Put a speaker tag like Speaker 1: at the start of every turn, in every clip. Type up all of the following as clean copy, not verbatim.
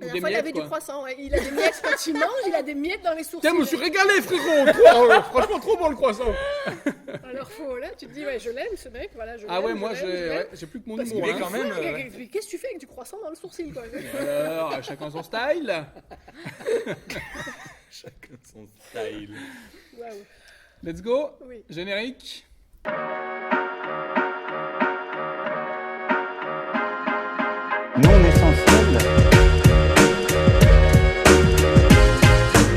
Speaker 1: La dernière fois, il avait du croissant. Ouais. Il a des miettes quand il mange, il a des miettes dans les sourcils.
Speaker 2: Tiens, je me suis régalé, frérot. Franchement, trop bon le croissant.
Speaker 1: Alors, là, tu te dis, ouais, je l'aime, ce mec. Voilà, je l'aime.
Speaker 2: Ah ouais, moi,
Speaker 1: je l'aime.
Speaker 2: j'ai plus que mon
Speaker 1: Parce
Speaker 2: humour.
Speaker 1: qu'il
Speaker 2: Hein.
Speaker 1: est
Speaker 3: quand même,
Speaker 1: Qu'est-ce que tu fais avec du croissant dans le sourcil, quoi?
Speaker 2: Alors, chacun son style.
Speaker 3: Chacun son style.
Speaker 1: Waouh.
Speaker 2: Let's go.
Speaker 1: Oui.
Speaker 2: Générique.
Speaker 4: Non essentiel.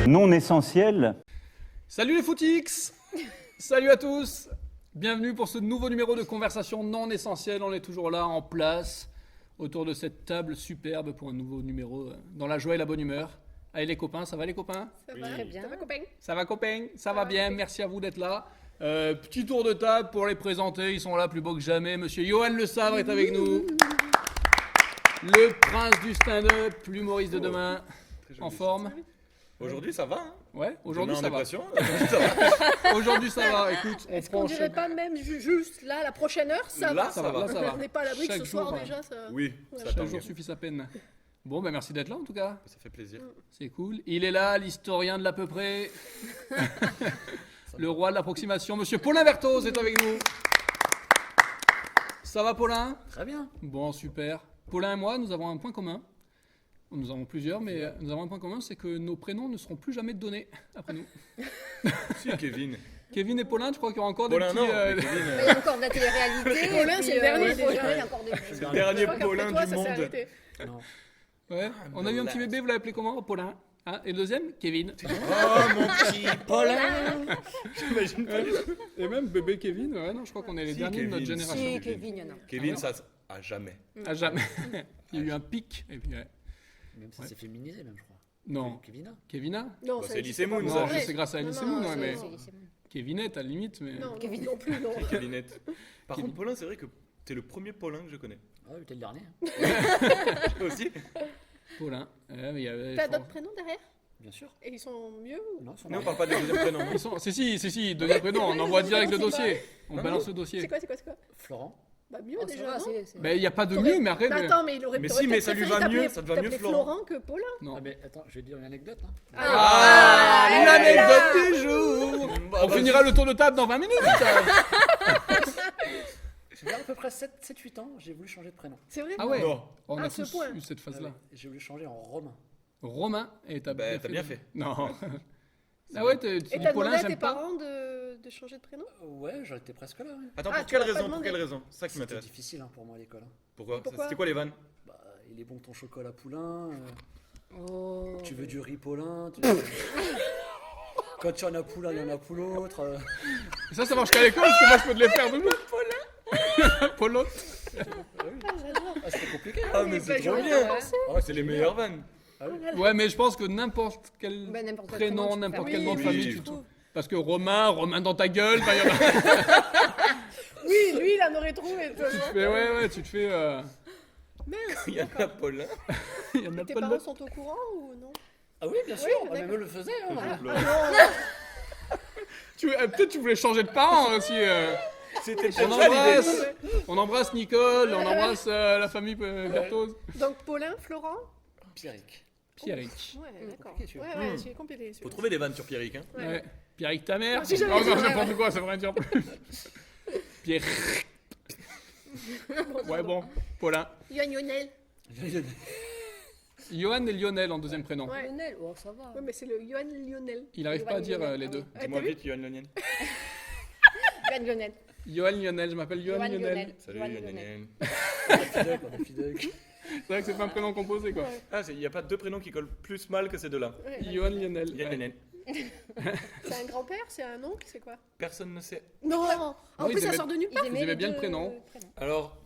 Speaker 4: Non essentiel.
Speaker 2: Salut les footix. Salut à tous. Bienvenue pour ce nouveau numéro de conversation non essentielle. On est toujours là en place autour de cette table superbe pour un nouveau numéro dans la joie et la bonne humeur. Allez les copains, ça va les copains?
Speaker 1: Ça va
Speaker 5: Très bien.
Speaker 1: Ça va, copain?
Speaker 2: Ça va copains? Ça va
Speaker 1: va,
Speaker 2: bien,
Speaker 1: copain.
Speaker 2: merci à vous d'être là. Petit tour de table pour les présenter, ils sont là plus beaux que jamais. Monsieur Johan Le Sabre est avec nous. Le prince du stand-up, l'humoriste de demain, en forme.
Speaker 3: Aujourd'hui, ça va. Hein.
Speaker 2: Ouais, aujourd'hui ça va.
Speaker 3: Aujourd'hui, ça va.
Speaker 2: Aujourd'hui ça va, écoute, on
Speaker 1: Est-ce qu'on
Speaker 2: prend
Speaker 1: dirait
Speaker 2: chaque...
Speaker 1: pas même juste là, la prochaine heure, ça
Speaker 3: Là,
Speaker 1: va?
Speaker 3: ça va.
Speaker 2: Là, ça va.
Speaker 1: On n'est pas à l'abri que
Speaker 2: Chaque
Speaker 1: ce soir
Speaker 2: jour,
Speaker 1: déjà, ça...
Speaker 3: Oui,
Speaker 1: Voilà.
Speaker 3: ça
Speaker 2: Chaque
Speaker 3: tant
Speaker 2: jour
Speaker 3: mieux.
Speaker 2: suffit sa peine. Bon, ben merci d'être là en tout cas.
Speaker 3: Ça fait plaisir.
Speaker 2: C'est cool. Il est là, l'historien de l'à peu près. Le roi de l'approximation. Monsieur Paulin Berthoz est avec nous. Ça va Paulin?
Speaker 5: Très bien.
Speaker 2: Bon, super. Paulin et moi, nous avons un point commun. Nous avons plusieurs, mais nous avons un point commun, c'est que nos prénoms ne seront plus jamais donnés après nous.
Speaker 3: Si, Kevin.
Speaker 2: Kevin et Paulin, je crois qu'il y aura encore
Speaker 3: Paulin,
Speaker 2: des
Speaker 3: non.
Speaker 2: petits...
Speaker 3: mais Kevin,
Speaker 5: Il y a encore de la télé-réalité.
Speaker 1: Paulin,
Speaker 5: et puis,
Speaker 1: c'est le dernier,
Speaker 5: ouais,
Speaker 1: déjà.
Speaker 5: il y a encore des...
Speaker 3: c'est le dernier
Speaker 1: Je crois qu'après
Speaker 3: Paulin
Speaker 1: toi,
Speaker 3: du
Speaker 1: ça s'est
Speaker 3: monde.
Speaker 1: arrêté.
Speaker 5: Non.
Speaker 2: Ouais. On a eu un petit bébé, vous l'avez appelé comment? Paulin. Hein, et le deuxième? Kevin.
Speaker 3: Oh, mon petit Paulin. J'imagine pas.
Speaker 2: Et même bébé Kevin, ouais, non, je crois qu'on est les
Speaker 3: Si,
Speaker 2: derniers de notre
Speaker 3: Kevin,
Speaker 2: génération.
Speaker 5: Si, Kevin, il y en a.
Speaker 3: Kevin, ça, à jamais.
Speaker 2: À jamais. Il y a eu un pic. Et puis, ouais.
Speaker 5: Même ça s'est féminisé, même, je crois.
Speaker 2: Non.
Speaker 5: Kevina.
Speaker 2: Kevina?
Speaker 1: Non,
Speaker 3: Bah,
Speaker 1: ça
Speaker 3: c'est
Speaker 1: existe
Speaker 3: Lycée
Speaker 1: pas.
Speaker 3: Moon,
Speaker 2: Non,
Speaker 3: ça.
Speaker 2: je sais grâce à Alice Moon, ouais, mais
Speaker 5: C'est bon.
Speaker 2: Kevinette à la limite, mais...
Speaker 1: Non,
Speaker 5: Kevin.
Speaker 1: non plus, non.
Speaker 3: Kevinette. Par contre, Paulin, c'est vrai que t'es le premier Paulin que je connais.
Speaker 5: Ah oui, t'es le dernier. Hein.
Speaker 3: Toi aussi.
Speaker 2: Paulin. Ouais, mais il y avait...
Speaker 1: T'as d'autres prénoms derrière?
Speaker 5: Bien sûr.
Speaker 1: Et ils sont mieux ou...
Speaker 5: Non, ils sont
Speaker 3: Mais on
Speaker 5: là.
Speaker 3: parle pas des deuxièmes prénoms.
Speaker 2: Ils sont... Si, deuxième prénom, on envoie direct le
Speaker 1: C'est
Speaker 2: dossier. On
Speaker 3: Non,
Speaker 2: balance
Speaker 3: non.
Speaker 2: le dossier.
Speaker 1: C'est quoi?
Speaker 5: Florent.
Speaker 1: Bah mieux
Speaker 5: Oh, ça
Speaker 1: déjà,
Speaker 5: va,
Speaker 1: non?
Speaker 2: Ben, il n'y a pas de mieux, mais après...
Speaker 1: Bah, attends, mais il aurait
Speaker 3: Mais
Speaker 1: t'aurais
Speaker 3: si, mais
Speaker 1: peut-être
Speaker 3: ça lui
Speaker 1: préféré
Speaker 3: va mieux,
Speaker 1: t'appeler-
Speaker 3: ça te va mieux,
Speaker 1: t'appeler
Speaker 3: Florent.
Speaker 1: que Paulin.
Speaker 2: Non.
Speaker 5: Ah, mais attends, je vais dire une anecdote. Hein.
Speaker 2: Ah,
Speaker 1: elle est
Speaker 2: l'anecdote du jour. On finira le tour de table dans 20 minutes.
Speaker 5: J'ai à peu près 7-8 ans, j'ai voulu changer de prénom.
Speaker 1: C'est vrai?
Speaker 2: Ah ouais,
Speaker 3: Non.
Speaker 2: on a
Speaker 1: À ce
Speaker 2: tous
Speaker 1: point.
Speaker 2: eu cette
Speaker 5: Ah
Speaker 2: phase-là.
Speaker 5: ouais, j'ai voulu changer en Romain.
Speaker 2: Romain, et t'as
Speaker 3: Bah, t'as bien fait.
Speaker 2: Non. Ah ouais, tu
Speaker 1: Et
Speaker 2: dis
Speaker 1: t'as demandé
Speaker 2: Paulin,
Speaker 1: à tes
Speaker 2: j'aime pas.
Speaker 1: parents de changer de prénom?
Speaker 5: Ouais, j'en étais presque là. Ouais.
Speaker 3: Attends,
Speaker 1: Ah,
Speaker 3: pour
Speaker 1: tu
Speaker 3: quelle
Speaker 1: l'as pas
Speaker 3: raison? Pour
Speaker 1: demandé.
Speaker 3: quelle raison? C'est ça qui
Speaker 5: C'était
Speaker 3: m'intéresse.
Speaker 5: difficile hein, pour moi à l'école. Hein.
Speaker 3: Pourquoi?
Speaker 1: Pourquoi
Speaker 3: C'était quoi les vannes?
Speaker 5: Bah, il est bon ton chocolat poulain.
Speaker 1: Oh.
Speaker 5: Tu veux du riz Paulin. Quand il y en a poulain, il y en a pour l'autre.
Speaker 2: Et ça marche qu'à l'école, parce que moi je peux te les faire de nous. Paulin. Paulin.
Speaker 5: Ah, c'était compliqué.
Speaker 3: Ah, mais c'est trop bien. Oh, c'est les meilleures vannes.
Speaker 2: Ouais, mais je pense que n'importe quel
Speaker 5: Bah, n'importe quel
Speaker 2: prénom,
Speaker 5: prénom, tu peux
Speaker 2: n'importe
Speaker 5: faire.
Speaker 2: quel nom de
Speaker 3: Oui,
Speaker 2: famille,
Speaker 3: oui,
Speaker 2: tu
Speaker 3: je
Speaker 2: trouves. Parce que Romain dans ta gueule, enfin, il y en a...
Speaker 1: Oui, lui, il en aurait trouvé, toi.
Speaker 2: Mais ouais, tu te fais...
Speaker 1: Mince,
Speaker 3: Il y en a Paulin.
Speaker 2: Il y en a
Speaker 1: tes
Speaker 2: pas de...
Speaker 1: parents sont au courant ou non?
Speaker 5: Ah oui, bien sûr.
Speaker 1: Oui,
Speaker 5: Ah, même
Speaker 1: d'accord.
Speaker 5: eux le faisaient. Hein.
Speaker 2: Peut-être tu voulais changer de parents aussi.
Speaker 3: C'était
Speaker 2: On
Speaker 3: peut-être ça l'idée.
Speaker 2: embrasse, on embrasse Nicole, on embrasse la famille Berthoz.
Speaker 1: Donc Paulin, Florent?
Speaker 5: Pierrick.
Speaker 2: Pierrick.
Speaker 1: Ouais, d'accord.
Speaker 5: compliqué, tu vois.
Speaker 1: Ouais, c'est compliqué.
Speaker 3: Faut trouver des vannes sur Pierrick, hein.
Speaker 2: Ouais. Pierrick ta mère.
Speaker 1: Si jamais
Speaker 2: Non,
Speaker 1: c'est
Speaker 2: non,
Speaker 1: vrai,
Speaker 2: n'importe quoi, ça veut rien dire plus. Pierre. Ouais, bon, Paulin.
Speaker 1: Lionel.
Speaker 2: Johan et Lionel en deuxième prénom.
Speaker 1: Ouais.
Speaker 5: Lionel, oh ça va.
Speaker 1: Ouais, mais c'est le Lionel.
Speaker 2: Il n'arrive pas à dire les deux.
Speaker 1: Ah,
Speaker 3: Dis-moi
Speaker 1: t'as vu?
Speaker 3: vite, Yoann Lonienne.
Speaker 5: Lionel.
Speaker 2: Johan Lionel, je m'appelle Johan Lionel.
Speaker 3: Salut,
Speaker 5: Yoann
Speaker 3: Yoann
Speaker 5: Lionel.
Speaker 3: Lonienne.
Speaker 5: On a fidèle.
Speaker 2: C'est vrai que c'est pas un prénom composé quoi.
Speaker 3: Ah, il n'y a pas deux prénoms qui collent plus mal que ces deux-là.
Speaker 1: Ouais.
Speaker 2: Johan Lionel.
Speaker 3: Yoann
Speaker 2: Ouais.
Speaker 3: Lonienne.
Speaker 1: C'est un grand-père, c'est un oncle, c'est quoi?
Speaker 3: Personne ne sait.
Speaker 1: Non. En
Speaker 2: ils
Speaker 1: plus, ça
Speaker 2: aimaient-
Speaker 1: sort de nulle part.
Speaker 2: Ils aimaient bien le prénom.
Speaker 3: Alors,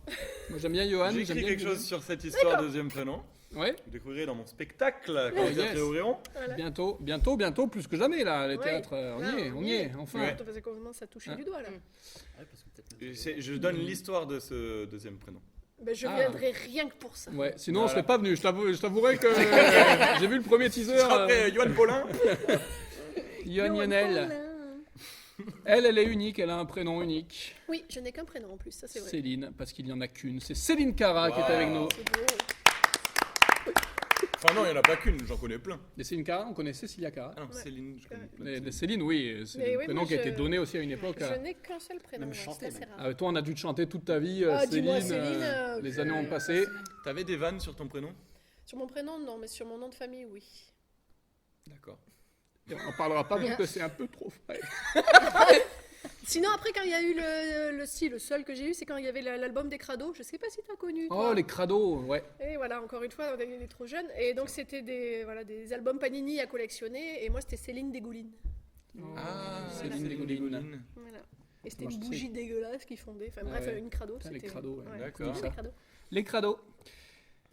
Speaker 2: Moi j'aime bien Johan.
Speaker 3: j'ai
Speaker 2: j'aime
Speaker 3: écrit
Speaker 2: bien
Speaker 3: quelque
Speaker 2: Lionel.
Speaker 3: chose sur cette histoire deuxième prénom.
Speaker 2: Ouais,
Speaker 3: Vous découvrirez dans mon spectacle quand les
Speaker 2: yes.
Speaker 3: théâtres réouvriront.
Speaker 1: Voilà.
Speaker 2: bientôt, plus que jamais là, les
Speaker 1: Ouais.
Speaker 2: théâtres, on y est, enfin.
Speaker 3: Ouais.
Speaker 1: Ça faisait commence à toucher
Speaker 2: Hein.
Speaker 1: du doigt là.
Speaker 5: Ouais, parce que peut-être même-
Speaker 3: Je donne l'histoire de ce deuxième prénom.
Speaker 1: Ben, je
Speaker 2: Ah.
Speaker 1: viendrai rien que pour ça.
Speaker 2: Ouais, sinon on
Speaker 3: Voilà.
Speaker 2: serait pas venu, je t'avouerai que j'ai vu le premier teaser.
Speaker 3: Après, Yoann Paulin.
Speaker 2: Johan Lionel. Elle est unique, elle a un prénom unique.
Speaker 1: Oui, je n'ai qu'un prénom en plus, ça c'est vrai.
Speaker 2: Céline, parce qu'il n'y en a qu'une. C'est Céline Cara qui est avec nous.
Speaker 1: C'est beau.
Speaker 3: Enfin, non, il n'y en a pas qu'une, j'en connais plein.
Speaker 2: Et Céline Cara, on connaît Cécilia Cara.
Speaker 3: Ah non,
Speaker 1: Ouais.
Speaker 3: Céline, je connais plein.
Speaker 2: Mais Céline, oui, c'est
Speaker 1: Mais
Speaker 2: le
Speaker 1: oui,
Speaker 2: prénom
Speaker 1: moi,
Speaker 2: qui a été
Speaker 1: je-
Speaker 2: donné aussi à une époque.
Speaker 1: Je n'ai qu'un seul prénom,
Speaker 5: Même
Speaker 1: ouais,
Speaker 5: chanter,
Speaker 1: c'est assez
Speaker 5: même.
Speaker 1: rare.
Speaker 2: Toi, on a dû te chanter toute ta vie,
Speaker 1: Ah, dis-moi,
Speaker 2: Céline.
Speaker 1: Céline,
Speaker 2: Les années ont passé.
Speaker 3: T'avais des vannes sur ton prénom?
Speaker 1: Sur mon prénom, non, mais sur mon nom de famille, oui.
Speaker 3: D'accord.
Speaker 2: Et on n'en parlera pas parce que c'est un peu trop frais.
Speaker 1: Sinon, après, quand il y a eu le seul que j'ai eu, c'est quand il y avait l'album des Crados. Je sais pas si tu as connu.
Speaker 2: Oh,
Speaker 1: toi.
Speaker 2: les crados, ouais.
Speaker 1: Et voilà, encore une fois, on est trop jeunes. Et donc, c'était des albums Panini à collectionner. Et moi, c'était Céline Desgoulines.
Speaker 3: Ah,
Speaker 2: Céline Desgoulines.
Speaker 1: Voilà. Et c'était
Speaker 2: Moi,
Speaker 1: une
Speaker 2: je
Speaker 1: bougie dégueulasse qui fondait. Enfin bref,
Speaker 2: Ouais.
Speaker 1: une crado.
Speaker 2: Putain, les
Speaker 1: C'était
Speaker 2: crados, ouais.
Speaker 3: D'accord.
Speaker 1: les crados.
Speaker 2: Les crados.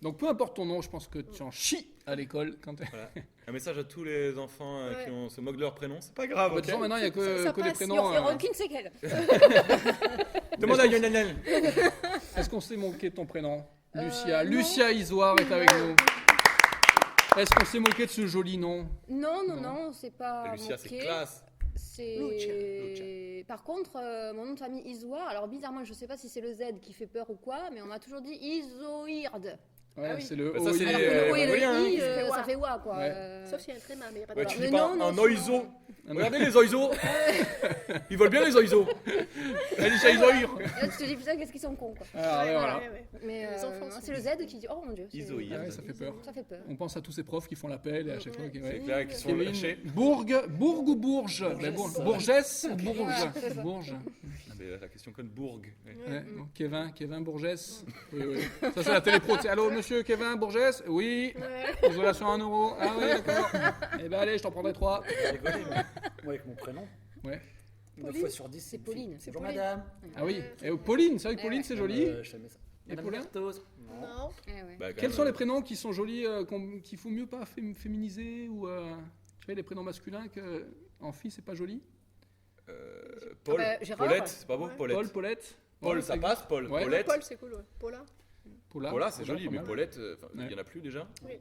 Speaker 2: Donc, peu importe ton nom, je pense que tu en chies à l'école quand t'es.
Speaker 3: Voilà. Un message à tous les enfants
Speaker 1: Ouais.
Speaker 3: qui se moquent de leur prénom. C'est pas grave,
Speaker 2: De toute façon, maintenant, il n'y a que,
Speaker 1: Ça
Speaker 2: que des
Speaker 1: passe.
Speaker 6: Il
Speaker 2: prénoms.
Speaker 6: n'y aura aucune séquelle.
Speaker 3: Demande à Lionel.
Speaker 2: Est-ce qu'on s'est moqué de ton prénom Lucia.
Speaker 6: non.
Speaker 2: Lucia Isoire est avec nous. Est-ce qu'on s'est moqué de ce joli nom
Speaker 6: Non, non,
Speaker 2: Non.
Speaker 6: non, c'est pas
Speaker 3: Lucia, c'est
Speaker 6: moqué.
Speaker 3: classe.
Speaker 6: C'est.
Speaker 3: Lucia.
Speaker 6: Par contre, mon nom de famille Isoire, alors bizarrement, je sais pas si c'est le Z qui fait peur ou quoi, mais on m'a toujours dit Isoirde.
Speaker 2: Ouais,
Speaker 1: Ah oui.
Speaker 2: c'est le
Speaker 3: Bah, ça,
Speaker 2: OI,
Speaker 3: c'est
Speaker 6: Alors
Speaker 3: les-
Speaker 6: que le O et
Speaker 3: mongoliens,
Speaker 6: le I,
Speaker 1: hein.
Speaker 6: ça fait wa quoi.
Speaker 2: Ouais.
Speaker 1: Sauf s'il y a un tréma, mais il n'y a pas de
Speaker 3: Ouais,
Speaker 1: barre.
Speaker 3: tu
Speaker 6: Mais
Speaker 3: dis pas
Speaker 6: non, non,
Speaker 3: un
Speaker 6: sinon-
Speaker 3: oiseau. Regardez les oiseaux. Ils volent bien les oiseaux.
Speaker 2: Lucia Isoire.
Speaker 6: Là, tu te dis putain, qu'est-ce qu'ils sont cons quoi.
Speaker 2: Ah, ouais, voilà.
Speaker 1: ouais.
Speaker 6: Mais
Speaker 1: Les enfants sont
Speaker 6: c'est le Z qui dit oh mon dieu. c'est-
Speaker 3: Isoïrde.
Speaker 2: Ouais, ça fait peur.
Speaker 6: Ça fait peur.
Speaker 2: On pense à tous ces profs qui font l'appel et à chaque fois.
Speaker 1: Ouais.
Speaker 3: C'est
Speaker 2: Ouais.
Speaker 3: clair qu'ils sont
Speaker 2: Kevin,
Speaker 3: lâchés.
Speaker 2: Bourg ou Bourges Bourgès ou Bourges
Speaker 6: Ouais, c'est ça.
Speaker 2: Bourges.
Speaker 3: Ah, mais la question conne Bourg. Ouais.
Speaker 2: Ouais, bon, Kevin Bourgès. Oui, oui. Ça, c'est la télépro. C'est, allô, monsieur Kevin Bourgès Oui.
Speaker 1: Ouais.
Speaker 2: Isolation 1 euro. Ah oui, d'accord. Eh ben allez, je t'en prendrai 3.
Speaker 5: Rigoler, mais moi, avec mon prénom,
Speaker 2: Ouais.
Speaker 5: 9 fois sur 10, c'est une
Speaker 6: Pauline.
Speaker 5: fille.
Speaker 1: C'est
Speaker 5: Bonjour
Speaker 1: Pauline.
Speaker 5: madame.
Speaker 2: Ah oui. Et Pauline, c'est vrai que
Speaker 6: Eh
Speaker 2: Pauline,
Speaker 6: ouais.
Speaker 2: c'est joli.
Speaker 5: Je te mets ça.
Speaker 2: Et
Speaker 5: Madame
Speaker 2: Paulin
Speaker 5: Berthoz. Non.
Speaker 1: Non.
Speaker 6: Eh ouais.
Speaker 3: Bah, quand
Speaker 2: Quels
Speaker 3: même,
Speaker 2: sont les prénoms qui sont jolis, qu'il faut mieux pas féminiser ou tu sais, les prénoms masculins que en fille c'est pas joli
Speaker 3: Paul,
Speaker 6: Gérard.
Speaker 3: Paulette, c'est pas beau,
Speaker 6: Ouais.
Speaker 3: Paulette.
Speaker 2: Paul, Paulette.
Speaker 3: Paul,
Speaker 2: Ouais,
Speaker 3: ça
Speaker 2: c'est-
Speaker 3: passe, Paul.
Speaker 2: Ouais.
Speaker 3: Paulette.
Speaker 1: Paul, c'est cool, ouais. Paula.
Speaker 2: Paula,
Speaker 3: Paula, c'est joli,
Speaker 2: pas
Speaker 3: mais
Speaker 2: mal.
Speaker 3: Paulette, il
Speaker 2: Ouais.
Speaker 3: y en a plus déjà.
Speaker 1: Oui.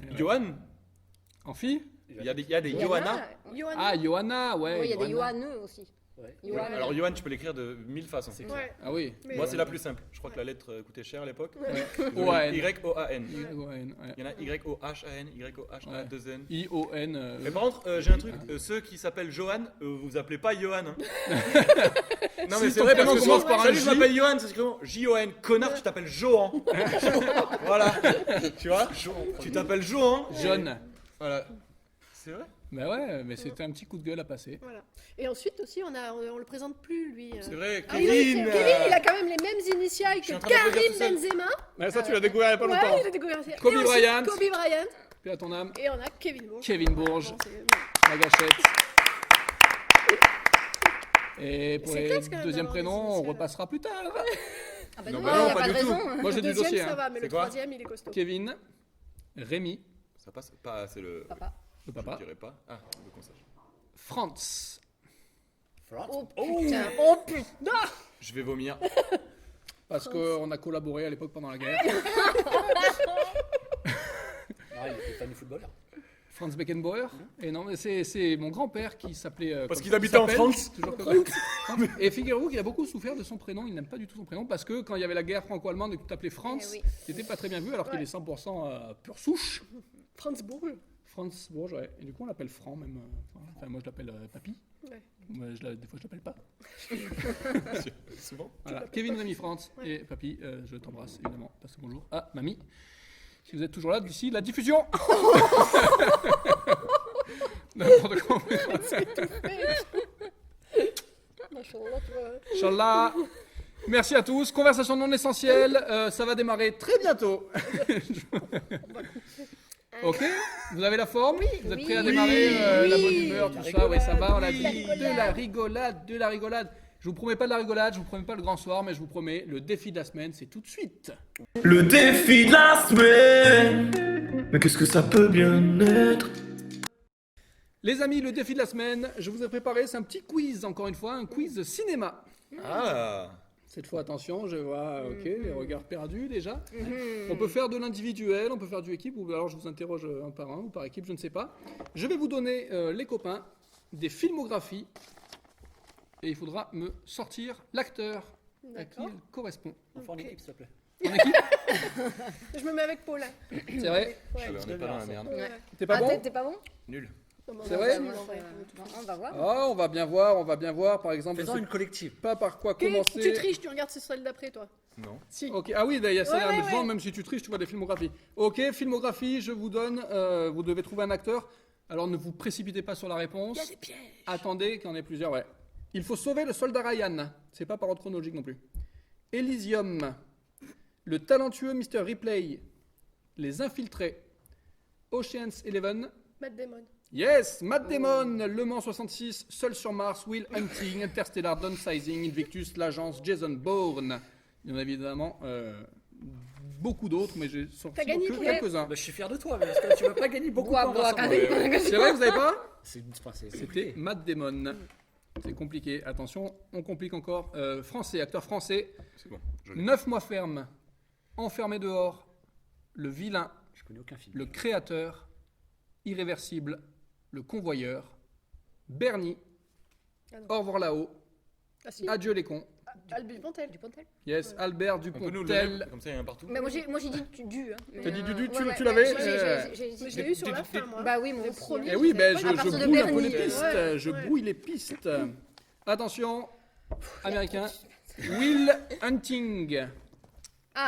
Speaker 2: Ouais.
Speaker 3: Johan,
Speaker 2: En fille
Speaker 3: il y a des
Speaker 6: Johanna,
Speaker 3: Johanna.
Speaker 1: Johan.
Speaker 2: Ah, Johanna, ouais.
Speaker 6: Oui, il y a des
Speaker 2: Johanna.
Speaker 6: Johanneux aussi.
Speaker 5: Ouais.
Speaker 6: Johan.
Speaker 3: Alors Johan, tu peux l'écrire de 1000 façons.
Speaker 1: Ouais.
Speaker 2: Ah oui.
Speaker 1: Mais-
Speaker 3: Moi, c'est la plus simple. Je crois que la lettre coûtait cher à l'époque.
Speaker 2: Ouais.
Speaker 3: Y-O-A-N.
Speaker 2: Y-O-A-N.
Speaker 3: Il y en a Y-O-H-A-N, Y-O-H-A,
Speaker 2: Ouais.
Speaker 3: 2N.
Speaker 2: I-O-N.
Speaker 3: Mais par contre, j'ai un truc, ceux qui s'appellent Johan, vous appelez pas Johan. Hein. Non mais
Speaker 2: Si
Speaker 3: c'est
Speaker 2: ton
Speaker 3: vrai,
Speaker 2: prénom
Speaker 3: parce que
Speaker 2: commence
Speaker 3: souvent,
Speaker 2: par un
Speaker 3: salut, je
Speaker 2: J.
Speaker 3: m'appelle Johan, c'est comment J-O-N, connard, tu t'appelles Johan. Voilà, tu vois, tu t'appelles Johan.
Speaker 2: John.
Speaker 3: Voilà, c'est vrai.
Speaker 2: Bah ouais, mais c'était un petit coup de gueule à passer.
Speaker 1: Voilà. Et ensuite aussi, on le présente plus, lui.
Speaker 3: C'est vrai,
Speaker 1: Ah oui,
Speaker 3: Kevin.
Speaker 1: Kevin, il a quand même les mêmes initiales
Speaker 3: Je suis
Speaker 1: que
Speaker 3: en train de le dire
Speaker 1: Karim
Speaker 3: tout seul.
Speaker 1: Benzema.
Speaker 2: Mais ça, tu l'as découvert il y a pas
Speaker 1: Ouais,
Speaker 2: longtemps.
Speaker 1: il a découvert ça.
Speaker 2: Kobe
Speaker 1: Et ensuite,
Speaker 2: Bryant.
Speaker 1: Kobe Bryant.
Speaker 2: Paix à ton âme.
Speaker 1: Et on a Kevin Bourges.
Speaker 2: Kevin Bourges,
Speaker 1: Bon, c'est-
Speaker 2: la gâchette. Et pour
Speaker 1: C'est
Speaker 2: les
Speaker 1: classe, quand même,
Speaker 2: deuxièmes
Speaker 1: d'avoir des
Speaker 2: prénoms, on
Speaker 1: initiales.
Speaker 2: repassera plus tard.
Speaker 6: Ah bah
Speaker 3: Non,
Speaker 6: non,
Speaker 3: bah
Speaker 6: il
Speaker 3: non,
Speaker 6: n'y a
Speaker 3: pas
Speaker 6: pas de
Speaker 3: du tout.
Speaker 6: raison.
Speaker 2: Moi, j'ai
Speaker 1: Le
Speaker 2: du
Speaker 1: deuxième,
Speaker 2: dossier.
Speaker 1: ça
Speaker 2: hein.
Speaker 1: va, mais
Speaker 3: C'est
Speaker 1: le
Speaker 3: quoi
Speaker 1: troisième, il est costaud.
Speaker 2: Kevin, Rémi,
Speaker 3: Ça passe pas, c'est le.
Speaker 6: Papa.
Speaker 2: le
Speaker 3: Je
Speaker 2: papa,
Speaker 3: dirais pas. Ah, le conseil.
Speaker 2: Franz.
Speaker 5: France.
Speaker 6: Oh putain.
Speaker 1: Oh putain.
Speaker 3: Je vais vomir.
Speaker 2: Parce qu'on a collaboré à l'époque pendant la guerre.
Speaker 5: Ah, il était fan du footballeur.
Speaker 2: Franz Beckenbauer. Et non, mais c'est mon grand-père qui s'appelait.
Speaker 3: Parce
Speaker 2: comme
Speaker 3: qu'il
Speaker 2: ça,
Speaker 3: habitait en
Speaker 2: s'appelle,
Speaker 3: France.
Speaker 2: toujours comme ça. Et figurez-vous qu'il a beaucoup souffert de son prénom. Il n'aime pas du tout son prénom parce que quand il y avait la guerre franco-allemande et que tu t'appelais Franz,
Speaker 6: Eh oui.
Speaker 2: c'était pas très bien vu alors qu'il
Speaker 1: Ouais.
Speaker 2: est 100% pure souche.
Speaker 1: Franz Bourges.
Speaker 2: Franz Bourges, ouais. Et du coup, on l'appelle Franc même. Voilà. Enfin, moi, je l'appelle Papy.
Speaker 1: Ouais.
Speaker 2: Moi, des fois, je l'appelle pas.
Speaker 3: Souvent.
Speaker 2: Voilà. Kevin, Rémi, Franz et Papy, je t'embrasse évidemment. Passe le bonjour à Mamie. Si vous êtes toujours là d'ici la diffusion. N'importe quoi.
Speaker 1: Machallah, tu vois.
Speaker 2: Inch'Allah. Merci à tous. Conversation non essentielle. Ça va démarrer très bientôt. Ok. Vous avez la forme Vous êtes prêts à
Speaker 6: Oui.
Speaker 2: démarrer la bonne
Speaker 6: Oui.
Speaker 2: humeur, tout
Speaker 5: La
Speaker 2: ça Oui, ça va. On a
Speaker 3: rigolade.
Speaker 2: dit de la rigolade, de la rigolade. Je vous promets pas de la rigolade, je vous promets pas le grand soir, mais je vous promets le défi de la semaine, c'est tout de suite.
Speaker 7: Le défi de la semaine. Mais qu'est-ce que ça peut bien être?
Speaker 2: Les amis, le défi de la semaine, je vous ai préparé, c'est un petit quiz, encore une fois, un quiz cinéma.
Speaker 3: Ah.
Speaker 2: Cette fois, attention, je vois, ok, les regards perdus déjà. On peut faire de l'individuel, on peut faire du équipe, ou alors je vous interroge un par un, ou par équipe, je ne sais pas. Je vais vous donner, les copains, des filmographies, et il faudra me sortir l'acteur à qui
Speaker 1: D'accord.
Speaker 2: elle correspond.
Speaker 5: On fait en
Speaker 1: Ok.
Speaker 5: équipe, s'il te plaît.
Speaker 2: En équipe,
Speaker 1: Je me mets avec Paulin.
Speaker 2: c'est vrai.
Speaker 1: Ouais.
Speaker 3: Ah bah, on est pas dans la merde.
Speaker 1: Ouais.
Speaker 2: T'es pas
Speaker 6: Ah,
Speaker 2: bon?
Speaker 6: t'es pas bon?
Speaker 3: Nul.
Speaker 1: Non, mais
Speaker 2: C'est
Speaker 1: on
Speaker 2: vrai
Speaker 1: va nul, en vrai.
Speaker 6: Bon, on va voir.
Speaker 2: Ah, on va bien voir, par exemple.
Speaker 5: Faisons
Speaker 2: je sais
Speaker 5: une collective.
Speaker 2: pas par quoi
Speaker 1: Tu
Speaker 2: commencer.
Speaker 1: triches, tu regardes celle d'après, toi.
Speaker 3: Non.
Speaker 1: Si.
Speaker 2: Ok, ah oui, il y a celle-là,
Speaker 1: Ouais,
Speaker 2: mais
Speaker 1: ouais,
Speaker 2: souvent,
Speaker 1: ouais.
Speaker 2: même si tu triches, tu vois des filmographies. Ok, filmographie, je vous donne, vous devez trouver un acteur. Alors ne vous précipitez pas sur la réponse.
Speaker 1: Il y a des pièges.
Speaker 2: Attendez qu'il y en ait plusieurs, ouais. Il faut sauver le soldat Ryan. C'est pas par ordre chronologique non plus. Elysium. Le talentueux Mr. Ripley. Les Infiltrés. Ocean's 11.
Speaker 1: Matt Damon.
Speaker 2: Yes, Matt Damon, Le Mans 66, Seul sur Mars, Will Hunting, Interstellar, Downsizing, Invictus, L'Agence, Jason Bourne. Il y en a évidemment beaucoup d'autres, mais j'ai sorti
Speaker 1: T'as gagné,
Speaker 2: que
Speaker 1: Pierre.
Speaker 2: quelques-uns.
Speaker 5: Bah, je suis fier de toi, mais parce que tu vas pas gagner beaucoup
Speaker 6: Bois,
Speaker 5: de
Speaker 6: bois,
Speaker 5: points,
Speaker 6: carré.
Speaker 5: Vincent.
Speaker 2: C'est vrai, vous savez pas?
Speaker 5: C'est
Speaker 2: C'était Matt Damon. C'est compliqué. Attention, on complique encore. Français, acteur français.
Speaker 3: C'est bon. Je l'ai.
Speaker 2: 9 mois ferme. Enfermé dehors. Le vilain.
Speaker 5: Je connais aucun film.
Speaker 2: Le créateur. Irréversible. Le convoyeur. Bernie.
Speaker 1: Ah non.
Speaker 2: Au revoir là-haut.
Speaker 1: Ah si.
Speaker 2: Adieu les cons.
Speaker 1: Albus Pontel.
Speaker 6: Dupontel.
Speaker 2: Yes, Albert
Speaker 3: On peut nous le
Speaker 2: Dupontel.
Speaker 3: donner, comme ça il y en a partout.
Speaker 6: Mais moi j'ai dit du. Hein. Mais,
Speaker 2: T'as dit du,
Speaker 6: ouais, ouais,
Speaker 2: tu l'avais
Speaker 6: ouais,
Speaker 1: Mais je l'ai eu sur la fin, moi.
Speaker 6: Bah oui, mon
Speaker 1: Le
Speaker 6: aussi,
Speaker 1: premier.
Speaker 6: hein.
Speaker 2: Eh oui, ben
Speaker 6: À partir
Speaker 2: je
Speaker 6: de
Speaker 2: brouille un peu les
Speaker 6: Bernie,
Speaker 2: pistes.
Speaker 1: ouais,
Speaker 2: Je
Speaker 1: ouais.
Speaker 2: brouille les pistes. Attention, américain. Will Hunting.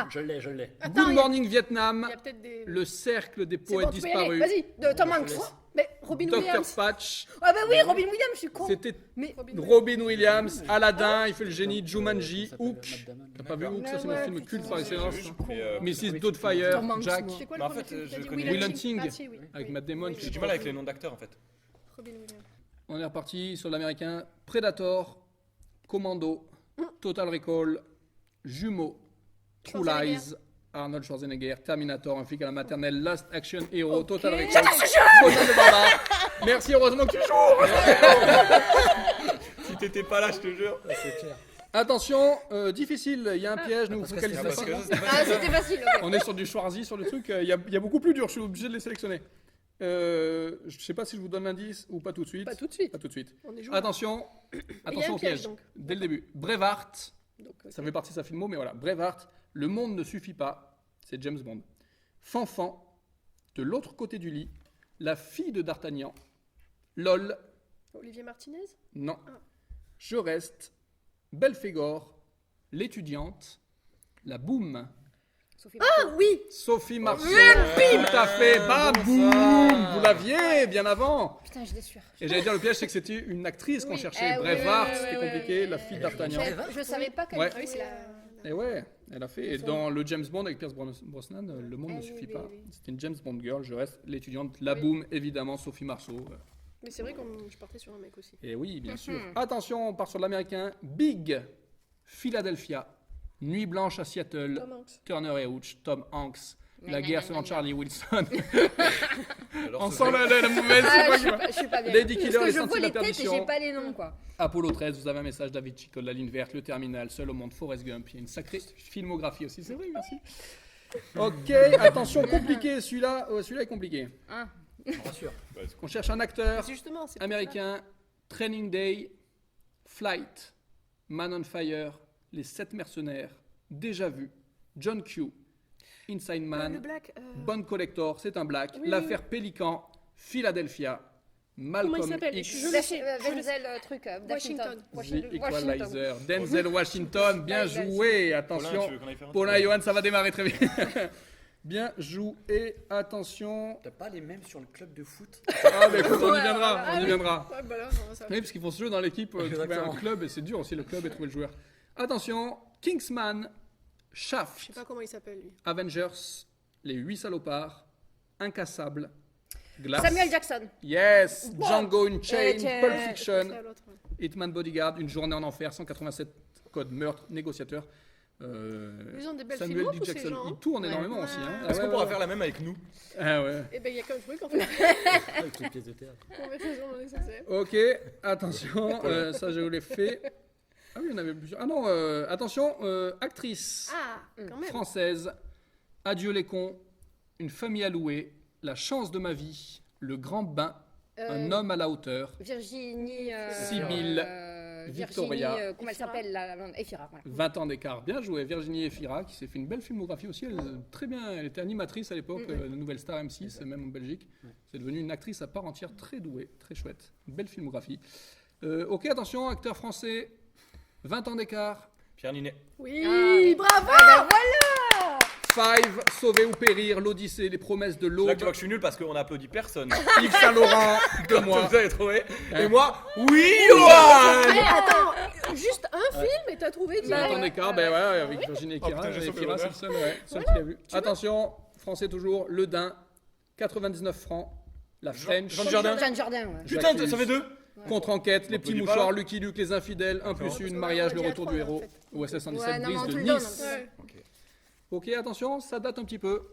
Speaker 5: Je l'ai.
Speaker 1: Attends,
Speaker 2: Good Morning Vietnam.
Speaker 1: il y a peut-être des.
Speaker 2: Le cercle des
Speaker 1: C'est
Speaker 2: poètes
Speaker 1: bon, tu peux y aller.
Speaker 2: disparus.
Speaker 1: Vas-y, de Tom
Speaker 5: Je
Speaker 1: Hanks.
Speaker 5: laisse.
Speaker 1: Mais Robin
Speaker 2: Dr.
Speaker 1: Williams.
Speaker 2: Patch.
Speaker 6: Ah bah oui, Robin Williams, je suis con.
Speaker 2: C'était
Speaker 6: Mais
Speaker 2: Robin Williams, Aladdin, il fait le génie, Jumanji,
Speaker 5: Ça s'appelle
Speaker 2: Hook.
Speaker 5: Matt Damon.
Speaker 2: T'as pas vu Hook, ça c'est
Speaker 1: Ouais,
Speaker 2: mon film
Speaker 1: putain,
Speaker 2: culte par
Speaker 1: ouais,
Speaker 2: excellence.
Speaker 3: Et,
Speaker 2: Mrs. Doubtfire,
Speaker 6: Tom Hanks,
Speaker 2: Jack,
Speaker 6: moi.
Speaker 1: C'est quoi
Speaker 3: Bah,
Speaker 1: le
Speaker 3: en
Speaker 1: premier
Speaker 3: fait,
Speaker 1: film que
Speaker 3: je
Speaker 1: t'as dit?
Speaker 3: connais.
Speaker 2: Will Hunting.
Speaker 1: Ah, si, oui.
Speaker 2: avec
Speaker 1: Oui.
Speaker 2: Matt Damon.
Speaker 1: Oui,
Speaker 2: qui
Speaker 3: J'ai
Speaker 2: est
Speaker 3: du
Speaker 2: pas
Speaker 3: mal avec
Speaker 2: fou.
Speaker 3: les noms d'acteurs en fait.
Speaker 1: Robin Williams.
Speaker 2: On est reparti sur l'américain. Predator, Commando, Total Recall, Jumeaux, True
Speaker 1: Schwarzenegger.
Speaker 2: Lies, Arnold Schwarzenegger, Terminator, un flic à la maternelle, Last Action Hero,
Speaker 1: Ok.
Speaker 2: Total Recall, Conan le Barbare. Merci, heureusement que tu joues.
Speaker 3: Si t'étais pas là, je te jure.
Speaker 5: C'est clair.
Speaker 2: Attention, difficile, il y a un piège, ne vous
Speaker 5: parce que
Speaker 2: focalisez
Speaker 5: c'est
Speaker 2: pas.
Speaker 3: Parce que
Speaker 6: Ah, c'était facile, ok.
Speaker 2: On est sur du Schwarzy, sur le truc, il y a beaucoup plus dur, je suis obligé de les sélectionner. Je sais pas si je vous donne l'indice ou pas tout de suite.
Speaker 1: Pas tout de suite.
Speaker 2: Pas tout de suite.
Speaker 1: On est joué.
Speaker 2: Attention, attention
Speaker 1: un
Speaker 2: au
Speaker 1: piège,
Speaker 2: piège.
Speaker 1: donc.
Speaker 2: Dès le début. Braveheart,
Speaker 1: Donc, ok.
Speaker 2: ça fait partie de sa filmo, mais voilà. Braveheart, Le monde ne suffit pas, c'est James Bond. Fanfan, De l'autre côté du lit, La fille de D'Artagnan, LOL,
Speaker 1: Olivier Martinez.
Speaker 2: non.
Speaker 1: Ah.
Speaker 2: Je reste, Belphégor, L'étudiante, La boum,
Speaker 6: Sophie
Speaker 1: Ah oui.
Speaker 2: Sophie Marceau. Tout à fait, bam, boum, vous l'aviez bien avant.
Speaker 6: Putain, j'étais sûre.
Speaker 2: Et j'allais dire, le piège, c'est que c'était une actrice qu'on
Speaker 1: Oui.
Speaker 2: cherchait.
Speaker 6: Eh oui,
Speaker 2: Braveheart,
Speaker 6: oui,
Speaker 2: c'était
Speaker 1: oui,
Speaker 2: compliqué,
Speaker 1: oui.
Speaker 2: La fille d'Artagnan.
Speaker 6: Je savais pas qu'elle
Speaker 2: Ouais.
Speaker 1: Ah oui, c'est la.
Speaker 2: Et ouais, elle a fait. Et dans le James Bond avec Pierce Brosnan, Le monde
Speaker 6: Ah
Speaker 2: ne
Speaker 6: oui,
Speaker 2: suffit
Speaker 6: oui,
Speaker 2: pas.
Speaker 6: oui.
Speaker 2: C'était une James Bond girl, je reste l'étudiante. La
Speaker 1: Oui.
Speaker 2: boum, évidemment, Sophie Marceau.
Speaker 1: Mais c'est vrai que je partais sur un mec aussi.
Speaker 2: Et oui, bien sûr.
Speaker 6: Mhm.
Speaker 2: Attention, on part sur l'américain. Big, Philadelphia, Nuit blanche à Seattle,
Speaker 1: Tom Hanks.
Speaker 2: Turner et Hooch, Tom Hanks, La
Speaker 6: Gna,
Speaker 2: guerre
Speaker 6: gna,
Speaker 2: selon
Speaker 6: gna,
Speaker 2: Charlie Wilson.
Speaker 3: Alors,
Speaker 2: On
Speaker 3: ce
Speaker 2: sent
Speaker 3: serait-
Speaker 2: la mauvaise,
Speaker 6: Ah,
Speaker 2: c'est pas
Speaker 6: je suis
Speaker 2: grave.
Speaker 6: pas- je suis pas bien.
Speaker 2: Lady Killer,
Speaker 6: Parce que
Speaker 2: Les
Speaker 6: je vois
Speaker 2: Sentiers de la
Speaker 6: les têtes et
Speaker 2: Perdition.
Speaker 6: j'ai pas les noms, quoi.
Speaker 2: Apollo 13, vous avez un message, David Chico, La ligne verte, Le Terminal, Seul au monde, Forrest Gump. Il y a une sacrée filmographie aussi, c'est vrai, merci. Ok, attention, compliqué, celui-là est compliqué.
Speaker 6: Hein.
Speaker 5: Rassure.
Speaker 2: On cherche un acteur
Speaker 1: Justement, c'est pour
Speaker 2: américain, Training Day, Flight, Man on Fire, Les 7 mercenaires, Déjà vu, John Q, Inside
Speaker 1: ça. Le
Speaker 2: Man,
Speaker 1: Black.
Speaker 2: Bond Collector, c'est un black,
Speaker 1: Oui,
Speaker 2: L'affaire Pélican, Philadelphia, Malcolm
Speaker 1: Comment il s'appelle
Speaker 2: X,
Speaker 1: Je le sais.
Speaker 6: Denzel, truc,
Speaker 1: Washington.
Speaker 2: The Equalizer, Denzel Washington, bien
Speaker 6: Ouais, il a
Speaker 2: joué,
Speaker 3: Paulin,
Speaker 2: attention.
Speaker 3: tu veux qu'on aille faire un
Speaker 2: Paulin
Speaker 3: tour
Speaker 2: et Johan, ça va démarrer très vite. Bien joué, attention.
Speaker 5: T'as pas les mêmes sur le club de foot?
Speaker 2: Ah, mais écoute, on y viendra,
Speaker 1: Ah
Speaker 2: on y
Speaker 1: oui.
Speaker 2: viendra.
Speaker 1: Ouais, bah là, ça.
Speaker 2: Oui, parce qu'il faut se jouer dans l'équipe, trouver un
Speaker 5: Exactement.
Speaker 2: club, et c'est dur aussi le club et trouver le joueur. Attention, Kingsman,
Speaker 1: Je
Speaker 2: Shaft,
Speaker 1: sais pas comment il s'appelle lui.
Speaker 2: Avengers, Les 8 salopards, Incassable, Glass.
Speaker 6: Samuel Jackson.
Speaker 2: Yes, Django Unchained,
Speaker 6: tiens.
Speaker 2: Pulp
Speaker 1: Ouais,
Speaker 2: Fiction,
Speaker 1: c'est à l'autre, ouais.
Speaker 2: Hitman Bodyguard, Une journée en enfer, 187 code meurtre, négociateur.
Speaker 1: Ils ont des belles
Speaker 2: Samuel
Speaker 1: films,
Speaker 2: D.
Speaker 1: tous ces
Speaker 2: Jackson,
Speaker 1: gens.
Speaker 2: il tourne
Speaker 6: Ouais.
Speaker 2: énormément aussi. Hein.
Speaker 3: Est-ce
Speaker 2: Ah
Speaker 3: qu'on
Speaker 2: ouais,
Speaker 3: pourra
Speaker 2: ouais.
Speaker 3: faire la même avec nous?
Speaker 2: Ah ouais.
Speaker 1: Et ben il y a qu'un truc en fait.
Speaker 5: Avec les pièces de théâtre.
Speaker 1: Conversation dans l'essentiel.
Speaker 2: Ok, attention, ça je vous l'ai fait. Ah oui, il y en avait plusieurs. Ah non, attention, actrice
Speaker 1: Ah, quand même.
Speaker 2: française, Adieu les cons, Une famille à louer, La chance de ma vie, Le grand bain, Un homme à la hauteur,
Speaker 6: Virginie.
Speaker 2: Sibylle. Victoria.
Speaker 6: Virginie, comment elle s'appelle Efira. Voilà.
Speaker 2: 20 ans d'écart, bien joué. Virginie Efira, qui s'est fait une belle filmographie aussi. Très bien, elle était animatrice à l'époque, de Nouvelle Star M6, même en Belgique. C'est devenu une actrice à part entière, très douée, très chouette. Une belle filmographie. Ok, attention, acteur français, 20 ans d'écart.
Speaker 3: Pierre Ninet.
Speaker 1: Oui, bravo.
Speaker 2: Five, Sauver ou périr, l'Odyssée, les promesses de
Speaker 3: Là,
Speaker 2: l'aube.
Speaker 3: tu vois que je suis nul parce qu'on a applaudi personne.
Speaker 2: Yves Saint-Laurent, de moi.
Speaker 3: Vous avez trouvé.
Speaker 2: Hein.
Speaker 3: Et moi, oui, Johan.
Speaker 1: Eh, attends, juste un film et t'as trouvé
Speaker 2: 20
Speaker 1: direct.
Speaker 2: ans d'écart, ben ouais, avec Virginie
Speaker 3: Oh,
Speaker 2: Efira.
Speaker 3: putain, j'ai
Speaker 2: Et
Speaker 3: sauvé
Speaker 2: Efira, c'est
Speaker 3: l'honneur.
Speaker 2: le seul qui l'a vu. Attention, français toujours, Le Dain, 99 francs. La French.
Speaker 3: Jean Dujardin.
Speaker 6: Jeanne Jardin, ouais.
Speaker 3: Putain,
Speaker 2: J'accuse.
Speaker 3: ça fait 2.
Speaker 2: Contre-enquête, les
Speaker 3: On peut
Speaker 2: petits
Speaker 3: dire pas,
Speaker 2: mouchoirs,
Speaker 3: là.
Speaker 2: Lucky Luke, les infidèles, 1 plus 1,
Speaker 1: Parce qu'on
Speaker 2: mariage,
Speaker 1: a
Speaker 2: le
Speaker 1: dit à
Speaker 2: retour
Speaker 1: trois,
Speaker 2: du
Speaker 1: en
Speaker 2: héros.
Speaker 1: fait.
Speaker 2: OSS 117
Speaker 6: Ouais, non, mais
Speaker 2: brise
Speaker 6: on
Speaker 2: de
Speaker 6: te le donne,
Speaker 2: Nice.
Speaker 1: Ouais.
Speaker 2: Ok, attention, ça date un petit peu.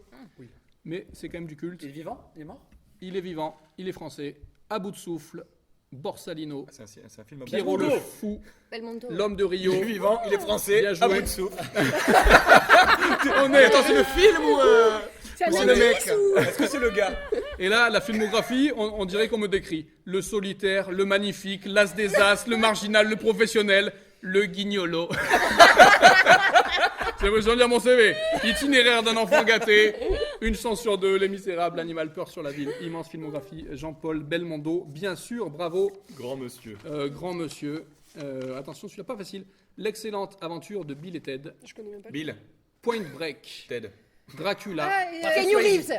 Speaker 2: Mais c'est quand même du culte.
Speaker 5: Il est vivant? Il est mort?
Speaker 2: Il est vivant, il est français. À bout de souffle, Borsalino,
Speaker 3: C'est un film.
Speaker 2: Pierrot le fou,
Speaker 6: Belmondo.
Speaker 2: l'homme de Rio.
Speaker 3: Il est vivant, il est français.
Speaker 2: Bien
Speaker 3: À
Speaker 2: joué.
Speaker 3: bout de souffle.
Speaker 2: On est.
Speaker 3: Attends, c'est le film ou
Speaker 1: C'est
Speaker 3: c'est
Speaker 1: un
Speaker 3: le
Speaker 1: indice
Speaker 3: mec?
Speaker 1: ou-
Speaker 3: Est-ce que c'est le gars?
Speaker 2: Et là, la filmographie, on dirait qu'on me décrit. Le solitaire, le magnifique, l'as des as, le marginal, le professionnel, le guignolo. J'ai l'impression de lire mon CV. Itinéraire d'un enfant gâté, une chance sur deux, Les Misérables, Animal, Peur sur la ville. Immense filmographie, Jean-Paul Belmondo. Bien sûr, bravo,
Speaker 3: Grand monsieur.
Speaker 2: grand monsieur. Attention, celui-là pas facile. L'excellente aventure de Bill et Ted.
Speaker 1: Je connais même pas.
Speaker 3: Bill.
Speaker 2: Point Break.
Speaker 3: Ted.
Speaker 2: Dracula.
Speaker 6: Keanu Reeves.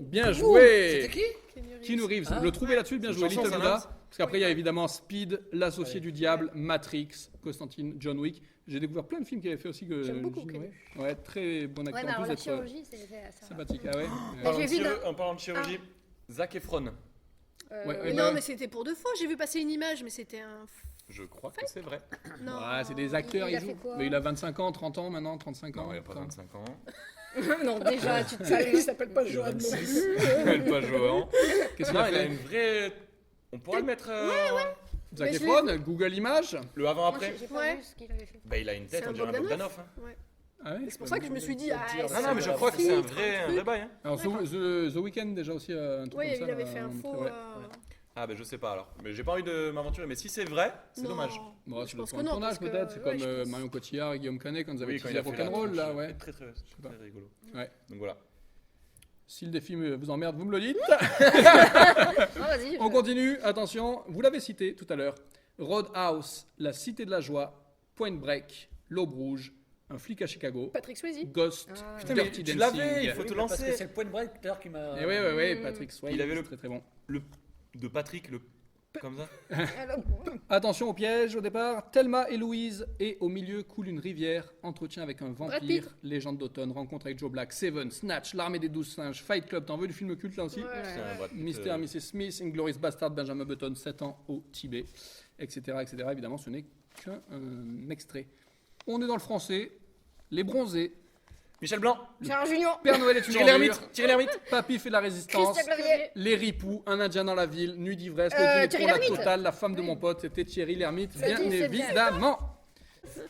Speaker 2: Bien joué.
Speaker 5: C'était qui?
Speaker 2: Keanu Reeves, le trouver là-dessus, bien joué.
Speaker 3: Chanson,
Speaker 2: Little
Speaker 3: ça,
Speaker 2: Buddha.
Speaker 3: Nance.
Speaker 2: Parce qu'après, il y a évidemment Speed, L'Associé du Diable, Matrix, Constantine, John Wick. J'ai découvert plein de films qu'il avait fait aussi que
Speaker 1: J'aime beaucoup
Speaker 2: j'ignorais. Ouais, très bon
Speaker 6: Ouais,
Speaker 2: acteur.
Speaker 6: mais
Speaker 2: en
Speaker 6: alors
Speaker 2: plus
Speaker 6: la
Speaker 2: d'être
Speaker 6: chirurgie, c'est ça.
Speaker 2: sympathique. Ah ouais.
Speaker 6: Mais j'ai vu
Speaker 3: En parlant de chirurgie, Zac Efron.
Speaker 2: Ouais,
Speaker 1: Mais
Speaker 2: ouais,
Speaker 1: non,
Speaker 2: bah,
Speaker 1: mais c'était pour de faux. J'ai vu passer une image, mais c'était un.
Speaker 3: Je crois que c'est vrai.
Speaker 1: Non.
Speaker 2: ouais, c'est des acteurs,
Speaker 6: Il
Speaker 2: ils
Speaker 6: a fait
Speaker 2: jouent.
Speaker 6: quoi
Speaker 2: Mais il a 25 ans, 30 ans maintenant, 35 ans.
Speaker 3: Non, il a pas 25 ans.
Speaker 6: Non, déjà, tu te
Speaker 5: Il s'appelle pas Johan non plus.
Speaker 3: Il s'appelle pas Johan.
Speaker 2: Qu'est-ce qu'il
Speaker 3: Non,
Speaker 2: a
Speaker 3: il a
Speaker 2: fait
Speaker 3: une vraie. On pourrait le mettre.
Speaker 2: Zac
Speaker 1: Mais je
Speaker 2: Efron, Google Images.
Speaker 3: Le avant-après.
Speaker 6: J'ai pas
Speaker 1: Ouais.
Speaker 6: vu ce qu'il avait fait.
Speaker 3: Bah, il a une tête,
Speaker 1: C'est
Speaker 3: on
Speaker 1: un
Speaker 3: dirait un
Speaker 1: Bogdanov.
Speaker 3: Bogdanov. Hein.
Speaker 1: Ouais.
Speaker 2: Ah ouais.
Speaker 1: C'est pour ça que je me suis dit. Ah,
Speaker 3: Non, non, mais je crois que c'est un vrai bail. Hein.
Speaker 2: Alors, The Weeknd déjà aussi un truc
Speaker 1: Oui,
Speaker 2: comme ça.
Speaker 1: il avait fait un faux.
Speaker 2: ouais.
Speaker 3: Ah, bah, je sais pas alors. Mais j'ai pas envie de m'aventurer. Mais si c'est vrai, c'est
Speaker 1: Non.
Speaker 3: dommage.
Speaker 2: Bon,
Speaker 1: Je
Speaker 2: c'est
Speaker 1: pense
Speaker 2: le
Speaker 1: que non,
Speaker 2: tournage
Speaker 1: parce que-
Speaker 2: peut-être. C'est
Speaker 1: ouais,
Speaker 2: comme
Speaker 1: je pense.
Speaker 2: Marion Cotillard et Guillaume Canet quand ils avaient
Speaker 3: Oui, quand
Speaker 2: utilisé
Speaker 3: il a fait la
Speaker 2: Rock'n'Roll là,
Speaker 3: tronche.
Speaker 2: ouais.
Speaker 3: Très, très
Speaker 2: pas.
Speaker 3: rigolo.
Speaker 2: Ouais.
Speaker 3: Donc voilà.
Speaker 2: Si le défi vous emmerde, vous me le dites.
Speaker 6: Non, vas-y.
Speaker 2: On continue, attention, vous l'avez cité tout à l'heure. Roadhouse, La Cité de la Joie, Point Break, L'Aube Rouge, Un flic à Chicago,
Speaker 1: Patrick Swayze.
Speaker 2: Ghost,
Speaker 6: Ah,
Speaker 3: Putain,
Speaker 2: Dirty
Speaker 3: mais tu
Speaker 2: Dancing.
Speaker 3: l'avais, il faut
Speaker 5: Oui,
Speaker 3: te
Speaker 5: mais parce
Speaker 3: lancer.
Speaker 5: que c'est le point de break tout à l'heure qui m'a.
Speaker 2: Et ouais, Patrick Swayze,
Speaker 3: Il avait
Speaker 2: c'est
Speaker 3: le-
Speaker 2: très très bon.
Speaker 3: Le de Patrick, le comme ça.
Speaker 6: Alors,
Speaker 2: Attention au piège au départ. Thelma et Louise, et au milieu coule une rivière. Entretien avec un
Speaker 1: Brad
Speaker 2: vampire.
Speaker 1: Pitt.
Speaker 2: Légende d'automne. Rencontre avec Joe Black. Seven, Snatch, L'Armée des 12 singes. Fight Club. T'en veux du film culte là aussi
Speaker 1: Ouais.
Speaker 3: C'est un Brad Pitt,
Speaker 2: Mr. et Mrs. Smith, Inglourious Bastard, Benjamin Button, 7 ans au Tibet, etc. etc. Évidemment, ce n'est qu'un extrait. On est dans le français. Les bronzés.
Speaker 3: Michel Blanc.
Speaker 6: Gérard Junior.
Speaker 2: Père Noël est une
Speaker 3: Thierry
Speaker 2: ordure.
Speaker 3: Lhermitte. Thierry Lhermitte.
Speaker 2: Papy fait la résistance.
Speaker 6: Christian Clavier.
Speaker 2: Les ripoux, un indien dans la ville, nuit d'ivresse, le dîner
Speaker 6: Thierry
Speaker 2: pour la
Speaker 6: Lhermitte.
Speaker 2: totale, la femme de mon pote, c'était Thierry Lhermitte,
Speaker 6: Ça
Speaker 2: bien
Speaker 6: dit, c'est bien.
Speaker 2: évidemment.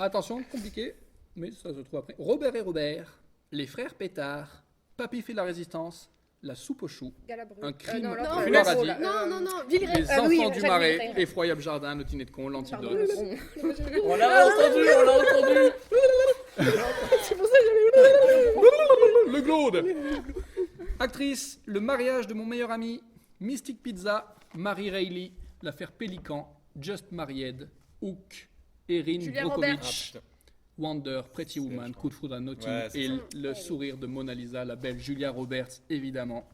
Speaker 2: Attention, compliqué, mais ça se trouve après. Robert et Robert, Les frères Pétard, Papy fait la résistance, La soupe aux choux,
Speaker 6: Galabru.
Speaker 2: Un crime
Speaker 6: non,
Speaker 2: au
Speaker 6: l'autre,
Speaker 2: Funès.
Speaker 6: l'autre,
Speaker 2: Paradis.
Speaker 6: là,
Speaker 1: Non, Villeray.
Speaker 2: Les
Speaker 6: ah
Speaker 2: enfants
Speaker 6: oui,
Speaker 2: du
Speaker 6: Jacques
Speaker 2: marais,
Speaker 6: Villeray.
Speaker 2: Effroyable jardin, Le dîner de con, l'antidote.
Speaker 5: On l'a entendu, on l'a entendu.
Speaker 2: Le Glaude. Actrice, Le mariage de mon meilleur ami, Mystic Pizza, Marie Reilly, L'affaire Pélican, Just Married, Hook, Erin
Speaker 1: Julia
Speaker 2: Brockovich,
Speaker 3: Robert.
Speaker 2: Wonder, Pretty Woman, Coup de foudre à Notting
Speaker 3: Ouais, c'est
Speaker 2: Hill, Le sourire de Mona Lisa, la belle Julia Roberts, évidemment.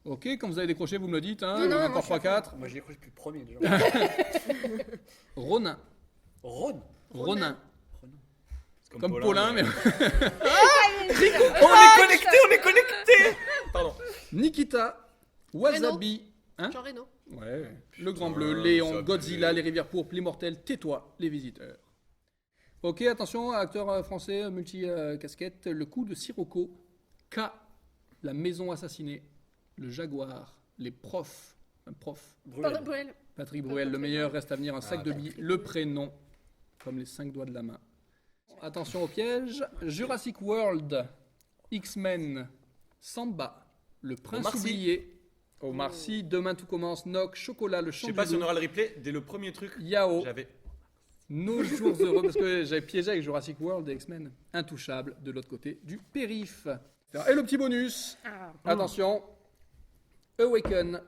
Speaker 2: Ok, quand vous avez décroché, vous me le dites, hein,
Speaker 6: Non, non,
Speaker 2: encore
Speaker 6: moi, je suis à
Speaker 2: 3-4.
Speaker 5: Moi, je l'ai cru depuis le premier déjà.
Speaker 2: Ronin,
Speaker 5: Ron.
Speaker 2: Ronin,
Speaker 3: C'est
Speaker 2: comme Paulin, mais...
Speaker 3: On est connecté. Pardon.
Speaker 2: Nikita, Wasabi, hein
Speaker 1: Jean Reno.
Speaker 2: Ouais, Le Grand Bleu,
Speaker 3: Putain,
Speaker 2: Léon,
Speaker 3: ça
Speaker 2: Godzilla,
Speaker 3: pue.
Speaker 2: Les Rivières Pourpres, L'Immortel, Tais-toi, Les Visiteurs. Ok, attention, acteur français, multi-casquette, Le coup de Sirocco, K, La Maison assassinée, Le Jaguar, Les profs, un prof,
Speaker 1: Pardon, Bruel.
Speaker 2: Patrick Bruel, Le meilleur reste à venir, Un sac de billes, Le prénom, comme les 5 doigts de la main. Attention au piège, Jurassic World, X-Men, Samba, Le Prince
Speaker 3: Omar Sy.
Speaker 2: oublié, Omar Sy, Demain tout commence, Nock, Chocolat, Le
Speaker 3: Je
Speaker 2: chant
Speaker 3: sais
Speaker 2: du
Speaker 3: pas si on
Speaker 2: loup,
Speaker 3: aura le replay. Dès le premier truc,
Speaker 2: Yao,
Speaker 3: j'avais
Speaker 2: Nos jours heureux, parce que j'avais piégé avec Jurassic World et X-Men. Intouchable de l'autre côté du périph. Et le petit bonus. Attention. Awaken.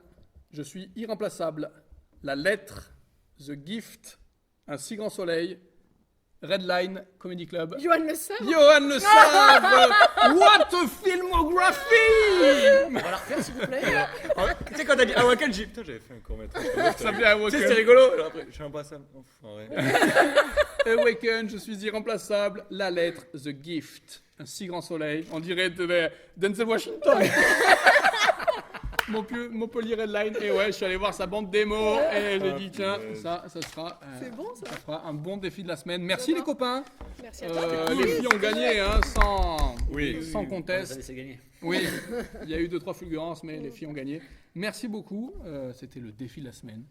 Speaker 2: Je suis irremplaçable. La lettre. The Gift. Un si grand soleil. Redline Comedy Club.
Speaker 1: Johan Le Save.
Speaker 2: Johan Le Save. What a filmographie.
Speaker 5: On va la refaire, s'il vous plaît.
Speaker 3: Tu sais, quand t'as dit Awaken, j'ai dit putain, j'avais fait un court-métrage.
Speaker 2: Ça s'appelait
Speaker 3: Tu sais,
Speaker 2: Awaken.
Speaker 3: c'était rigolo. Alors après, je suis impressionnant. Enfoiré.
Speaker 2: Awaken, je suis irremplaçable. La lettre, The Gift. Un si grand soleil. On dirait de Denzel Washington. Montpellier Redline. Et ouais, je suis allé voir sa bande démo. Et j'ai dit, tiens, ça sera.
Speaker 1: C'est bon, ça.
Speaker 2: Ça fera un bon défi de la semaine. Merci les copains.
Speaker 1: Merci à toi.
Speaker 2: Les filles ont gagné, hein, sans
Speaker 5: Vous
Speaker 2: conteste.
Speaker 5: avez laissé gagner.
Speaker 2: Oui, il y a eu 2-3 fulgurances, mais les filles ont gagné. Merci beaucoup. C'était le défi de la semaine.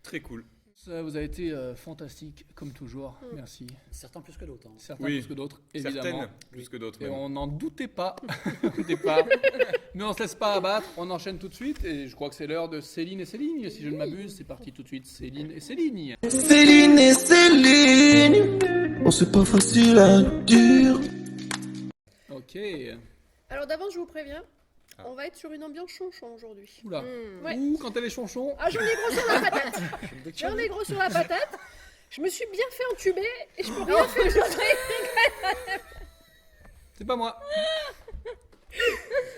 Speaker 3: Très cool.
Speaker 2: Ça, vous avez été fantastique, comme toujours. Merci.
Speaker 5: Certains plus que d'autres. hein.
Speaker 2: Certains
Speaker 3: Oui.
Speaker 2: plus que d'autres, évidemment.
Speaker 3: Certaines plus que d'autres.
Speaker 2: Et
Speaker 3: même.
Speaker 2: on n'en doutait pas au départ. Mais on se laisse pas abattre, on enchaîne tout de suite. Et je crois que c'est l'heure de Céline et Céline. Si je ne m'abuse, c'est parti tout de suite. Céline et Céline.
Speaker 7: Céline et Céline, oh c'est pas facile à dire.
Speaker 2: Ok.
Speaker 1: Alors d'avance, je vous préviens, on va être sur une ambiance chonchon aujourd'hui.
Speaker 2: Oula.
Speaker 1: Ouais.
Speaker 2: Ouh, quand elle est chonchon.
Speaker 1: Ah, j'en ai gros sur la patate. J'en ai gros sur la patate. Je me suis bien fait entuber et je peux rien faire aujourd'hui.
Speaker 2: C'est pas moi.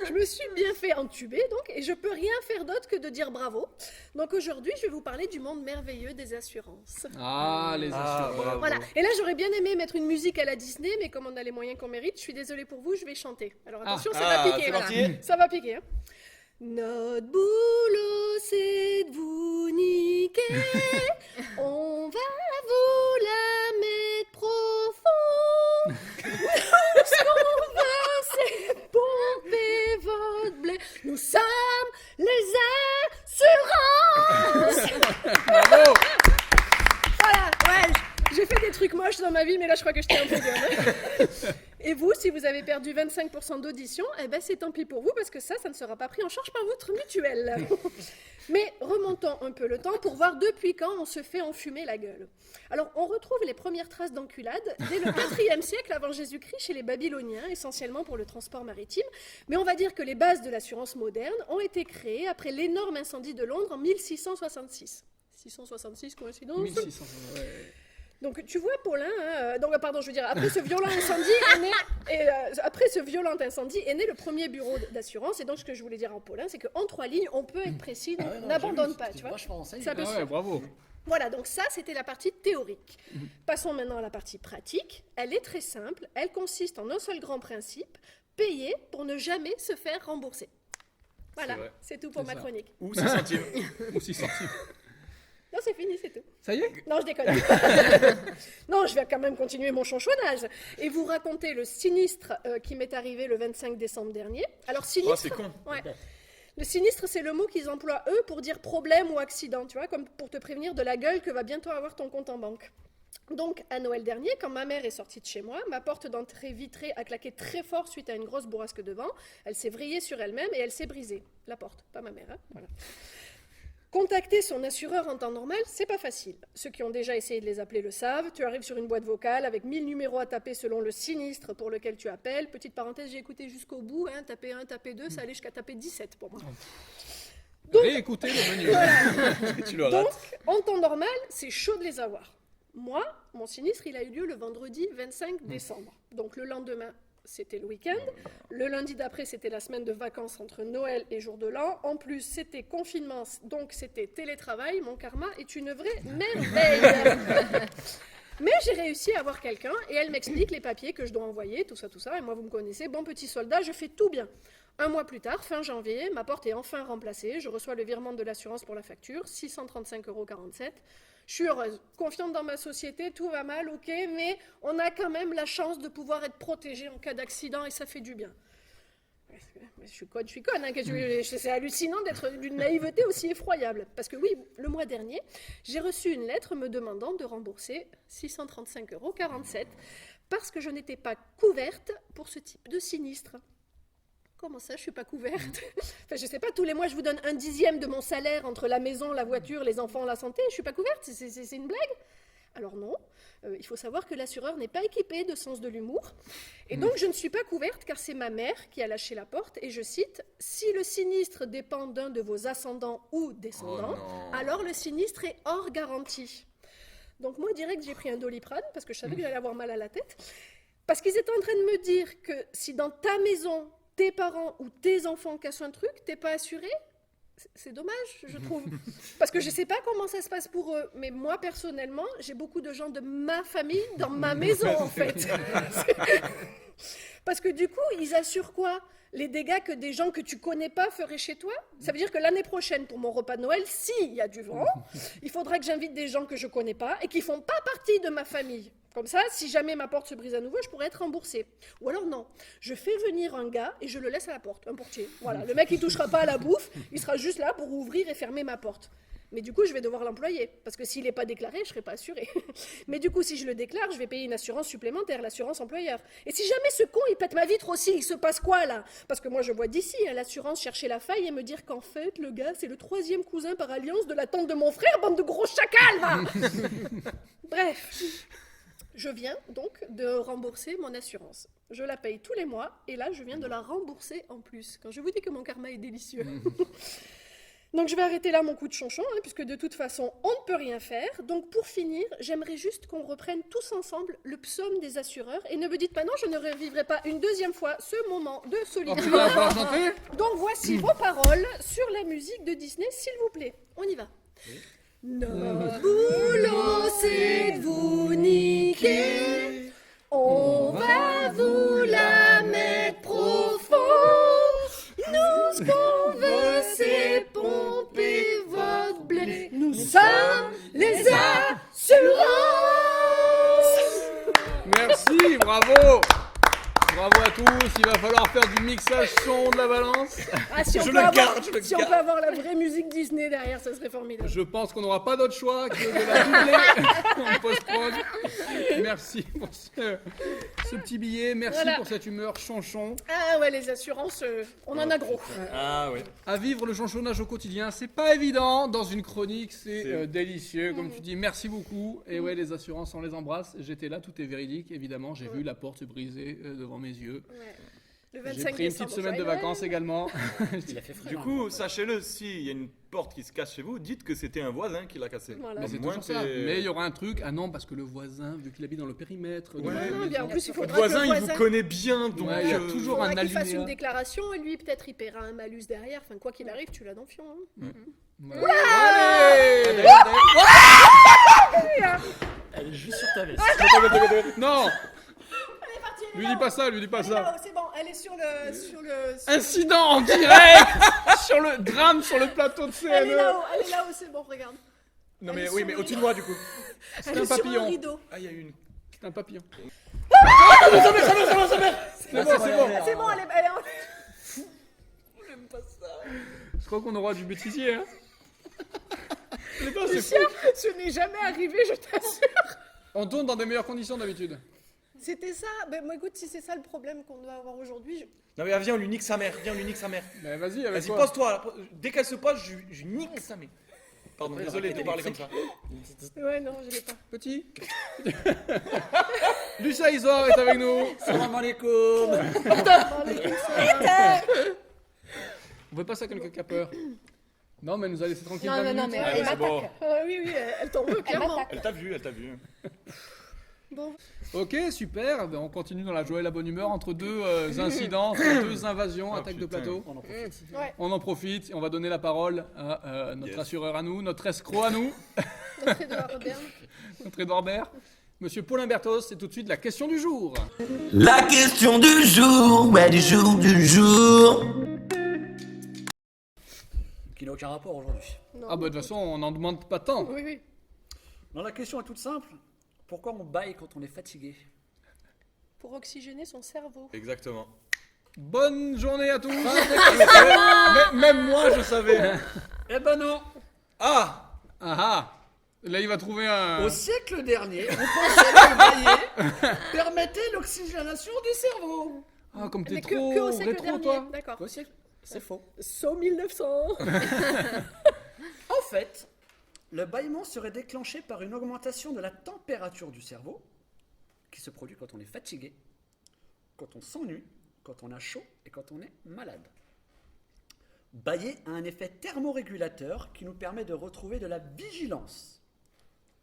Speaker 1: Je me suis bien fait entuber donc et je peux rien faire d'autre que de dire bravo. Donc aujourd'hui, je vais vous parler du monde merveilleux des assurances.
Speaker 2: Ah, les assureurs.
Speaker 3: bravo.
Speaker 1: Voilà. Et là, j'aurais bien aimé mettre une musique à la Disney, mais comme on a les moyens qu'on mérite, je suis désolée pour vous, je vais chanter. Alors attention, ça va piquer.
Speaker 3: c'est
Speaker 1: voilà.
Speaker 3: parti.
Speaker 1: Ça va piquer. Hein. Notre boulot, c'est de vous niquer. On va vous la mettre profond. Ce qu'on veut, c'est pomper votre blé. Nous sommes les assurances.
Speaker 2: Bravo.
Speaker 1: Voilà, ouais, j'ai fait des trucs moches dans ma vie, mais là, je crois que je tiens un peu bien. Hein. Et vous, si vous avez perdu 25% d'audition, eh ben, c'est tant pis pour vous, parce que ça ne sera pas pris en charge par votre mutuelle. Mais remontons un peu le temps pour voir depuis quand on se fait enfumer la gueule. Alors, on retrouve les premières traces d'enculade dès le 4e siècle avant Jésus-Christ chez les Babyloniens, essentiellement pour le transport maritime. Mais on va dire que les bases de l'assurance moderne ont été créées après l'énorme incendie de Londres en 1666. 666, coïncidence
Speaker 2: 1600. Ouais.
Speaker 1: Donc tu vois Paulin, hein, donc pardon, je veux dire après ce violent incendie est né le premier bureau d'assurance. Et donc ce que je voulais dire en Paulin, c'est qu'en 3 lignes, on peut être précis, donc
Speaker 5: Ah ouais, non,
Speaker 1: n'abandonne
Speaker 5: j'ai vu,
Speaker 1: pas,
Speaker 5: c'était
Speaker 1: tu vois.
Speaker 5: vachement renseigné.
Speaker 1: Ça peut
Speaker 2: Ah ouais, bravo.
Speaker 1: Voilà, donc ça c'était la partie théorique. Passons maintenant à la partie pratique. Elle est très simple. Elle consiste en un seul grand principe payer pour ne jamais se faire rembourser. Voilà,
Speaker 3: C'est vrai.
Speaker 1: c'est tout pour
Speaker 2: C'est
Speaker 1: ma
Speaker 2: ça.
Speaker 1: chronique.
Speaker 3: Ou 6 centimes.
Speaker 2: Ou 6 centimes.
Speaker 1: Non, c'est fini, c'est tout.
Speaker 2: Ça y est.
Speaker 1: Non, je déconne. Non, je vais quand même continuer mon chonchonnage et vous raconter le sinistre qui m'est arrivé le 25 décembre dernier. Alors, sinistre.
Speaker 3: Oh, c'est con.
Speaker 1: Ouais. Le sinistre, c'est le mot qu'ils emploient eux pour dire problème ou accident, tu vois, comme pour te prévenir de la gueule que va bientôt avoir ton compte en banque. Donc, à Noël dernier, quand ma mère est sortie de chez moi, ma porte d'entrée vitrée a claqué très fort suite à une grosse bourrasque de vent. Elle s'est vrillée sur elle-même et elle s'est brisée. La porte, pas ma mère, hein. Voilà. Contacter son assureur en temps normal, c'est pas facile. Ceux qui ont déjà essayé de les appeler le savent. Tu arrives sur une boîte vocale avec 1000 numéros à taper selon le sinistre pour lequel tu appelles. Petite parenthèse, j'ai écouté jusqu'au bout. Hein, taper 1, taper 2, ça allait jusqu'à taper 17 pour moi.
Speaker 2: Réécoutez le menu.
Speaker 3: Tu le
Speaker 1: Donc,
Speaker 3: rates.
Speaker 1: en temps normal, c'est chaud de les avoir. Moi, mon sinistre, il a eu lieu le vendredi 25 décembre. Donc le lendemain, c'était le week-end. Le lundi d'après, c'était la semaine de vacances entre Noël et Jour de l'An. En plus, c'était confinement, donc c'était télétravail. Mon karma est une vraie merveille. Mais j'ai réussi à avoir quelqu'un et elle m'explique les papiers que je dois envoyer, tout ça. Et moi, vous me connaissez, bon petit soldat, je fais tout bien. Un mois plus tard, fin janvier, ma porte est enfin remplacée. Je reçois le virement de l'assurance pour la facture, 635,47 €. Je suis heureuse, confiante dans ma société, tout va mal, ok, mais on a quand même la chance de pouvoir être protégé en cas d'accident et ça fait du bien. Je suis conne, hein, c'est hallucinant d'être d'une naïveté aussi effroyable. Parce que oui, le mois dernier, j'ai reçu une lettre me demandant de rembourser 635,47 € parce que je n'étais pas couverte pour ce type de sinistre. Comment ça, je suis pas couverte? Enfin, je sais pas, tous les mois, je vous donne 1/10 de mon salaire entre la maison, la voiture, les enfants, la santé. Je suis pas couverte? C'est une blague? Alors non, il faut savoir que l'assureur n'est pas équipé de sens de l'humour. Et donc, je ne suis pas couverte car c'est ma mère qui a lâché la porte. Et je cite, « Si le sinistre dépend d'un de vos ascendants ou descendants, alors le sinistre est hors garantie. » Donc moi, direct, j'ai pris un Doliprane parce que je savais que j'allais avoir mal à la tête. Parce qu'ils étaient en train de me dire que si dans ta maison, tes parents ou tes enfants cassent un truc, t'es pas assuré. C'est dommage, je trouve. Parce que je sais pas comment ça se passe pour eux. Mais moi, personnellement, j'ai beaucoup de gens de ma famille dans ma maison, en fait. Parce que du coup, ils assurent quoi? Les dégâts que des gens que tu connais pas feraient chez toi? Ça veut dire que l'année prochaine, pour mon repas de Noël, s'il y a du vent, il faudra que j'invite des gens que je connais pas et qui font pas partie de ma famille. Comme ça, si jamais ma porte se brise à nouveau, je pourrais être remboursée. Ou alors non, je fais venir un gars et je le laisse à la porte, un portier. Voilà, le mec il touchera pas à la bouffe, il sera juste là pour ouvrir et fermer ma porte. Mais du coup, je vais devoir l'employer, parce que s'il n'est pas déclaré, je ne serai pas assurée. Mais du coup, si je le déclare, je vais payer une assurance supplémentaire, l'assurance employeur. Et si jamais ce con, il pète ma vitre aussi, il se passe quoi là? Parce que moi, je vois d'ici, l'assurance chercher la faille et me dire qu'en fait, le gars, c'est le 3e cousin par alliance de la tante de mon frère, bande de gros chacals, va. Bref, je viens donc de rembourser mon assurance. Je la paye tous les mois, et là, je viens de la rembourser en plus. Quand je vous dis que mon karma est délicieux. Donc je vais arrêter là mon coup de chonchon, puisque de toute façon, on ne peut rien faire. Donc pour finir, j'aimerais juste qu'on reprenne tous ensemble le psaume des assureurs. Et ne me dites pas non, je ne revivrai pas une deuxième fois ce moment de solitude. Donc voici vos paroles sur la musique de Disney, s'il vous plaît. On y va. Oui. Notre boulot, c'est de vous niquer. On va vous la mettre profond. Nous, ce qu'on veut, c'est pomper votre blé. Nous sommes les assurances.
Speaker 2: Merci, bravo. Bravo à tous, il va falloir faire du mixage son de la balance.
Speaker 1: Ah, si on peut avoir la vraie musique Disney derrière, ça serait formidable.
Speaker 2: Je pense qu'on n'aura pas d'autre choix que de la doubler en post-prod. Merci pour ce petit billet, merci pour cette humeur chonchon.
Speaker 1: Ah ouais, les assurances, on en a gros.
Speaker 3: Ah ouais.
Speaker 2: À vivre le chonchonnage au quotidien, c'est pas évident. Dans une chronique, c'est délicieux, comme tu dis. Merci beaucoup. Et ouais, les assurances, on les embrasse. J'étais là, tout est véridique, évidemment. J'ai vu la porte se briser devant mes yeux. Ouais.
Speaker 1: Le 25
Speaker 2: J'ai pris une petite semaine de vacances également.
Speaker 3: Du coup, sachez-le, s'il y a une porte qui se casse chez vous, dites que c'était un voisin qui l'a cassée.
Speaker 2: Voilà. Mais c'est toujours ça. Mais il y aura un truc. Ah non, parce que le voisin, vu qu'il habite dans le périmètre.
Speaker 1: Ouais, non, bien en plus, il
Speaker 3: votre voisin, il vous connaît bien, donc
Speaker 2: il y a toujours un alinéa.
Speaker 1: Qu'il fasse une déclaration et lui, peut-être, il paiera un malus derrière. Enfin, quoi qu'il arrive, tu l'as dans le fion. Hein.
Speaker 2: Allez.
Speaker 5: Elle est juste sur ta veste.
Speaker 2: Non. Lui dis pas ça, lui dis pas ça.
Speaker 1: C'est bon, elle est sur le...
Speaker 2: Incident en direct. Sur le drame sur le plateau de CNE.
Speaker 1: Elle est là-haut, c'est bon, regarde.
Speaker 3: Non mais oui, mais au-dessus de moi du coup.
Speaker 2: C'est un papillon.
Speaker 1: Sur un rideau.
Speaker 3: Ah, il y a une...
Speaker 2: C'est un papillon.
Speaker 3: Ça mère.
Speaker 2: C'est bon.
Speaker 1: C'est bon, elle est en... J'aime pas ça.
Speaker 2: Je crois qu'on aura du bêtisier, hein.
Speaker 1: Lucien, ce n'est jamais arrivé, je t'assure.
Speaker 2: On tourne dans des meilleures conditions d'habitude.
Speaker 1: C'était ça. Ben moi, écoute, si c'est ça le problème qu'on doit avoir aujourd'hui.
Speaker 3: Non mais viens, on lui nique sa mère.
Speaker 2: Ben vas-y, avec
Speaker 3: Vas-y, pose-toi. Dès qu'elle se pose, je nique sa mère. Pardon, désolé de parler comme ça.
Speaker 1: Ouais, non, je l'ai pas.
Speaker 2: Petit. Lucia Isor est avec nous.
Speaker 5: Salam alaikum.
Speaker 2: On veut pas ça quelqu'un qui a peur. Non, mais elle nous a laissé tranquille.
Speaker 6: Non, mais elle m'attaque.
Speaker 3: bon.
Speaker 1: Oui, elle t'en veut, clairement.
Speaker 3: Elle t'a vu.
Speaker 1: Bon.
Speaker 2: Ok, super. Ben, on continue dans la joie et la bonne humeur entre deux incidents, deux invasions, attaques de plateau. On en profite et on va donner la parole à notre assureur à nous, notre escroc à nous. Notre Edouard Baird. Monsieur Paulin Berthos, c'est tout de suite la question du jour.
Speaker 7: La question du jour, du jour.
Speaker 5: Qui n'a aucun rapport aujourd'hui.
Speaker 2: Ah bah de toute façon, on n'en demande pas tant.
Speaker 1: Oui.
Speaker 5: Non, la question est toute simple. Pourquoi on baille quand on est fatigué?
Speaker 1: Pour oxygéner son cerveau.
Speaker 3: Exactement.
Speaker 2: Bonne journée à tous.
Speaker 3: Même moi, je savais.
Speaker 5: Eh ben non.
Speaker 3: Ah.
Speaker 2: Là, il va trouver un...
Speaker 5: Au siècle dernier, on pensait que bailler permettait l'oxygénation du cerveau.
Speaker 2: Ah, comme t'es
Speaker 1: Mais
Speaker 2: trop
Speaker 1: que au siècle
Speaker 2: rétro,
Speaker 1: dernier,
Speaker 2: toi.
Speaker 1: d'accord.
Speaker 5: C'est faux.
Speaker 1: So 1900.
Speaker 5: En fait, Le bâillement serait déclenché par une augmentation de la température du cerveau, qui se produit quand on est fatigué, quand on s'ennuie, quand on a chaud et quand on est malade. Bâiller a un effet thermorégulateur qui nous permet de retrouver de la vigilance.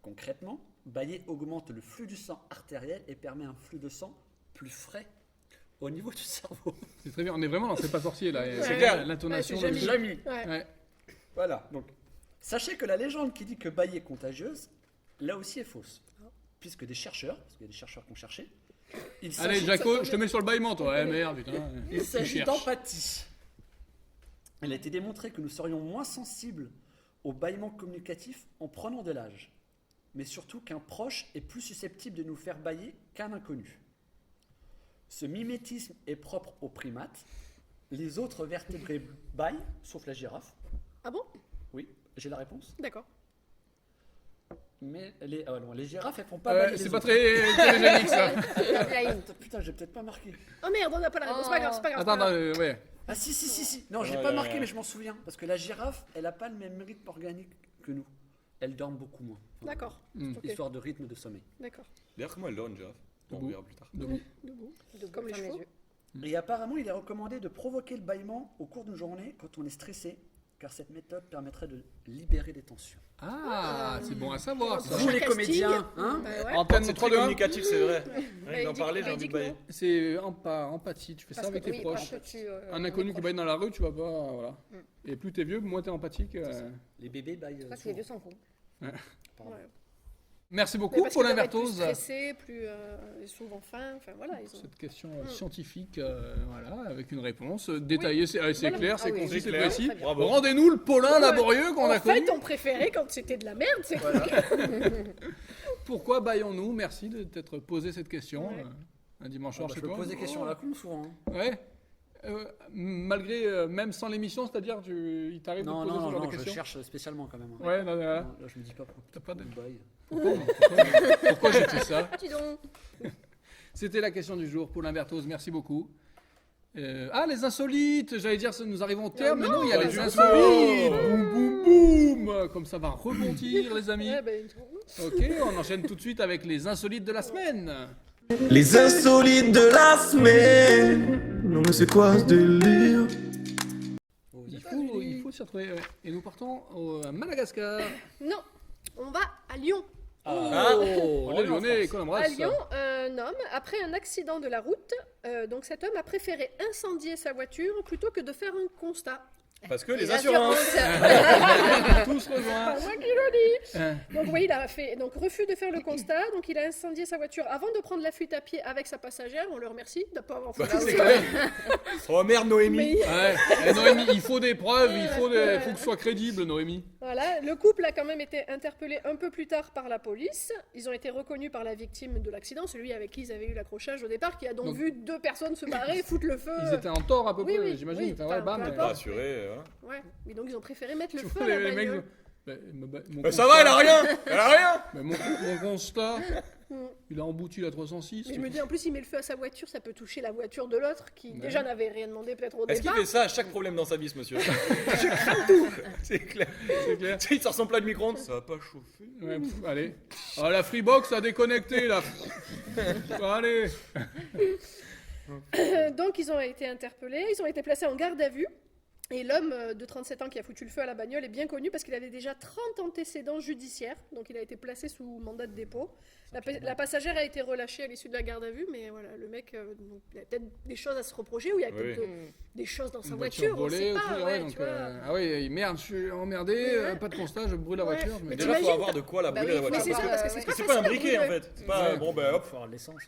Speaker 5: Concrètement, bâiller augmente le flux du sang artériel et permet un flux de sang plus frais au niveau du cerveau.
Speaker 2: C'est très bien, on est vraiment dans C'est pas sorcier là.
Speaker 1: Ouais.
Speaker 2: C'est
Speaker 3: clair.
Speaker 2: l'intonation.
Speaker 1: Ouais, c'est
Speaker 2: le-
Speaker 1: Jamie.
Speaker 5: Jamie.
Speaker 1: Ouais.
Speaker 2: Ouais.
Speaker 5: Voilà, donc sachez que la légende qui dit que bâiller est contagieuse, là aussi est fausse. Puisque des chercheurs, parce qu'il y a des chercheurs qui ont cherché, il
Speaker 2: Allez,
Speaker 5: s'agit-
Speaker 2: Jaco, je te mets sur le bâillement, toi. Ouais, merde, putain.
Speaker 5: il
Speaker 2: Tu
Speaker 5: s'agit
Speaker 2: cherches.
Speaker 5: d'empathie. Il a été démontré que nous serions moins sensibles au bâillement communicatif en prenant de l'âge, mais surtout qu'un proche est plus susceptible de nous faire bâiller qu'un inconnu. Ce mimétisme est propre aux primates. Les autres vertébrés bâillent, sauf la girafe.
Speaker 1: Ah bon?
Speaker 5: Oui, j'ai la réponse.
Speaker 1: D'accord.
Speaker 5: Mais les girafes, elles font pas bâiller.
Speaker 2: C'est
Speaker 5: les
Speaker 2: pas
Speaker 5: autres.
Speaker 2: très télégénique ça.
Speaker 5: Putain, j'ai peut-être pas marqué.
Speaker 1: Oh merde, on n'a pas la réponse. C'est pas grave, c'est pas grave.
Speaker 2: Attends,
Speaker 1: c'est pas
Speaker 2: attends,
Speaker 1: grave.
Speaker 2: ouais.
Speaker 5: Ah si. Non, je l'ai
Speaker 3: Ouais,
Speaker 5: pas
Speaker 3: ouais,
Speaker 5: marqué,
Speaker 3: ouais.
Speaker 5: mais je m'en souviens. Parce que la girafe, elle a pas le même rythme organique que nous. Elle dort beaucoup moins. Enfin,
Speaker 1: D'accord. Ok,
Speaker 5: Histoire de rythme de sommeil.
Speaker 1: d'accord.
Speaker 3: D'ailleurs, comment elle dort une girafe? On
Speaker 2: Debout.
Speaker 3: verra plus tard.
Speaker 2: Debout.
Speaker 1: Debout.
Speaker 6: Debout,
Speaker 1: Comme les
Speaker 6: ferme
Speaker 1: chevaux.
Speaker 6: yeux.
Speaker 5: Et apparemment, il est recommandé de provoquer le bâillement au cours d'une journée quand on est stressé, car cette méthode permettrait de libérer des tensions.
Speaker 2: Ah, c'est bon à savoir ça.
Speaker 5: Vous, les
Speaker 1: Casting.
Speaker 5: comédiens, hein
Speaker 1: Bah ouais.
Speaker 2: Antenne
Speaker 3: C'est
Speaker 2: 3
Speaker 3: très
Speaker 2: 2 1.
Speaker 3: communicatif, c'est vrai.
Speaker 1: Bah,
Speaker 3: Rien que d'en
Speaker 1: il dit-
Speaker 3: parler, j'ai
Speaker 1: il
Speaker 3: envie
Speaker 1: dit
Speaker 3: de
Speaker 1: que
Speaker 3: bailler.
Speaker 1: non.
Speaker 2: C'est empathie, tu fais ça
Speaker 6: Parce
Speaker 2: avec
Speaker 6: que-
Speaker 2: tes
Speaker 6: oui,
Speaker 2: proches.
Speaker 6: parce que tu,
Speaker 2: Un inconnu qui baille dans la rue, tu vas pas. Voilà.
Speaker 1: Mm.
Speaker 2: Et plus t'es vieux, moins t'es empathique.
Speaker 5: Les bébés baillent.
Speaker 6: Parce que les vieux s'en font.
Speaker 1: Ouais.
Speaker 2: Merci
Speaker 1: Mais
Speaker 2: beaucoup
Speaker 1: parce
Speaker 2: pour
Speaker 1: qu'ils doivent être plus
Speaker 2: l'invertose.
Speaker 1: stressés, plus souvent faim. Enfin voilà, ils ont.
Speaker 2: Cette question scientifique, voilà, avec une réponse détaillée, c'est
Speaker 1: Voilà.
Speaker 2: clair,
Speaker 6: Ah
Speaker 2: c'est
Speaker 6: oui,
Speaker 2: concis,
Speaker 3: c'est
Speaker 2: c'est
Speaker 3: clair.
Speaker 2: précis.
Speaker 1: Très bien.
Speaker 3: Bravo.
Speaker 2: Rendez-nous le Paulin
Speaker 1: Ouais.
Speaker 2: laborieux qu'on a
Speaker 1: En
Speaker 2: connu.
Speaker 1: fait, on préférait quand c'était de la merde. C'est
Speaker 2: Pourquoi baillons-nous? Merci de t'être posé cette question.
Speaker 1: Ouais.
Speaker 2: Un dimanche
Speaker 5: Je
Speaker 2: soir chez
Speaker 5: me
Speaker 2: toi.
Speaker 5: pose des questions à la con souvent. hein.
Speaker 2: Ouais. Malgré, même sans l'émission, c'est-à-dire, il t'arrive de
Speaker 5: Non,
Speaker 2: poser ce genre de
Speaker 5: je
Speaker 2: questions?
Speaker 5: cherche spécialement quand même. hein.
Speaker 2: Ouais, non, non,
Speaker 5: Non, là, je me dis pas pourquoi.
Speaker 2: T'as pas de-
Speaker 5: baille.
Speaker 2: Pourquoi j'ai fait ça?
Speaker 6: Dis donc.
Speaker 2: C'était la question du jour. Paulin Berthoz, merci beaucoup. Les insolites, j'allais dire, nous arrivons au terme, mais non, il y a
Speaker 3: pas
Speaker 2: les
Speaker 3: du tout.
Speaker 2: insolites. Boum, boum, boum. Comme ça va rebondir, les amis.
Speaker 1: Ouais, ben,
Speaker 2: Ok, on enchaîne tout de suite avec les insolites de la semaine.
Speaker 7: Les insolites de la semaine. Non mais c'est quoi ce délire?
Speaker 2: Il faut s'y retrouver. Ouais. Et nous partons à Madagascar.
Speaker 1: non, on va à Lyon.
Speaker 2: Oh, les Lyonnais, qu'on
Speaker 1: À
Speaker 2: embrasse.
Speaker 1: Lyon, un homme, après un accident de la route, donc cet homme a préféré incendier sa voiture plutôt que de faire un constat.
Speaker 3: Parce que les
Speaker 1: Les
Speaker 3: assurances.
Speaker 2: Tous rejoints.
Speaker 1: Pas moi qui le dis.
Speaker 2: Hein.
Speaker 1: Donc oui, il a fait donc refus de faire le constat, donc il a incendié sa voiture avant de prendre la fuite à pied avec sa passagère. On le remercie de ne pas avoir fait ça.
Speaker 3: C'est clair. Oh merde, Noémie.
Speaker 1: Mais
Speaker 2: Ouais. Noémie, il faut des preuves, il faut que ce soit crédible, Noémie.
Speaker 1: voilà, le couple a quand même été interpellé un peu plus tard par la police. Ils ont été reconnus par la victime de l'accident, celui avec qui ils avaient eu l'accrochage au départ, qui a donc
Speaker 2: Donc-
Speaker 1: vu deux personnes se barrer, foutre le feu.
Speaker 2: Ils étaient en tort à peu
Speaker 1: Oui,
Speaker 2: près,
Speaker 1: oui,
Speaker 2: j'imagine.
Speaker 1: oui,
Speaker 2: Enfin, ouais,
Speaker 1: enfin,
Speaker 2: bam,
Speaker 1: peu
Speaker 2: mais-
Speaker 1: importe.
Speaker 3: Rassuré.
Speaker 1: Ouais, mais donc ils ont préféré mettre le
Speaker 2: Tu
Speaker 1: feu
Speaker 2: vois,
Speaker 1: à la
Speaker 2: les mecs.
Speaker 1: bagnole.
Speaker 3: Ça va, elle a rien. Elle a rien.
Speaker 2: Mais mon constat, il a embouti la 306.
Speaker 1: Mais je me dis, en plus, il met le feu à sa voiture, ça peut toucher la voiture de l'autre, qui
Speaker 2: Ouais.
Speaker 1: déjà n'avait rien demandé peut-être au
Speaker 3: Est-ce qu'il
Speaker 1: départ.
Speaker 3: fait ça à chaque problème dans sa vie, ce monsieur? Je crains tout. C'est clair.
Speaker 2: C'est clair.
Speaker 3: Tu sais, il sort son plat de micro-ondes. Ça va pas chauffer.
Speaker 2: Ouais, allez. Ah, la Freebox a déconnecté là. Allez.
Speaker 1: Donc ils ont été interpellés, ils ont été placés en garde à vue. Et l'homme de 37 ans qui a foutu le feu à la bagnole est bien connu parce qu'il avait déjà 30 antécédents judiciaires. Donc il a été placé sous mandat de dépôt. La passagère a été relâchée à l'issue de la garde à vue, mais voilà, le mec, donc, il a peut-être des choses à se reprocher ou il y a
Speaker 3: Oui.
Speaker 1: peut-être des choses dans sa
Speaker 2: Une
Speaker 1: voiture, on
Speaker 2: volée
Speaker 1: sait
Speaker 2: aussi,
Speaker 1: pas.
Speaker 2: ouais,
Speaker 1: Ouais,
Speaker 2: donc,
Speaker 1: tu vois.
Speaker 2: ah oui, merde, je suis emmerdé,
Speaker 1: Ouais.
Speaker 2: pas de constat, je brûle la
Speaker 1: Ouais.
Speaker 2: voiture.
Speaker 1: Mais
Speaker 2: Mais
Speaker 3: Déjà, faut
Speaker 1: t'imagines,
Speaker 3: avoir de quoi la
Speaker 6: Bah
Speaker 3: brûler
Speaker 6: oui,
Speaker 3: la
Speaker 6: faut
Speaker 1: Mais
Speaker 3: voiture.
Speaker 1: c'est ça, parce que c'est pas
Speaker 3: C'est pas
Speaker 1: facile
Speaker 3: un
Speaker 1: à
Speaker 3: briquet en
Speaker 1: brûler.
Speaker 3: fait. C'est pas
Speaker 2: Ouais.
Speaker 3: bon, ben hop.
Speaker 5: Faut avoir de l'essence.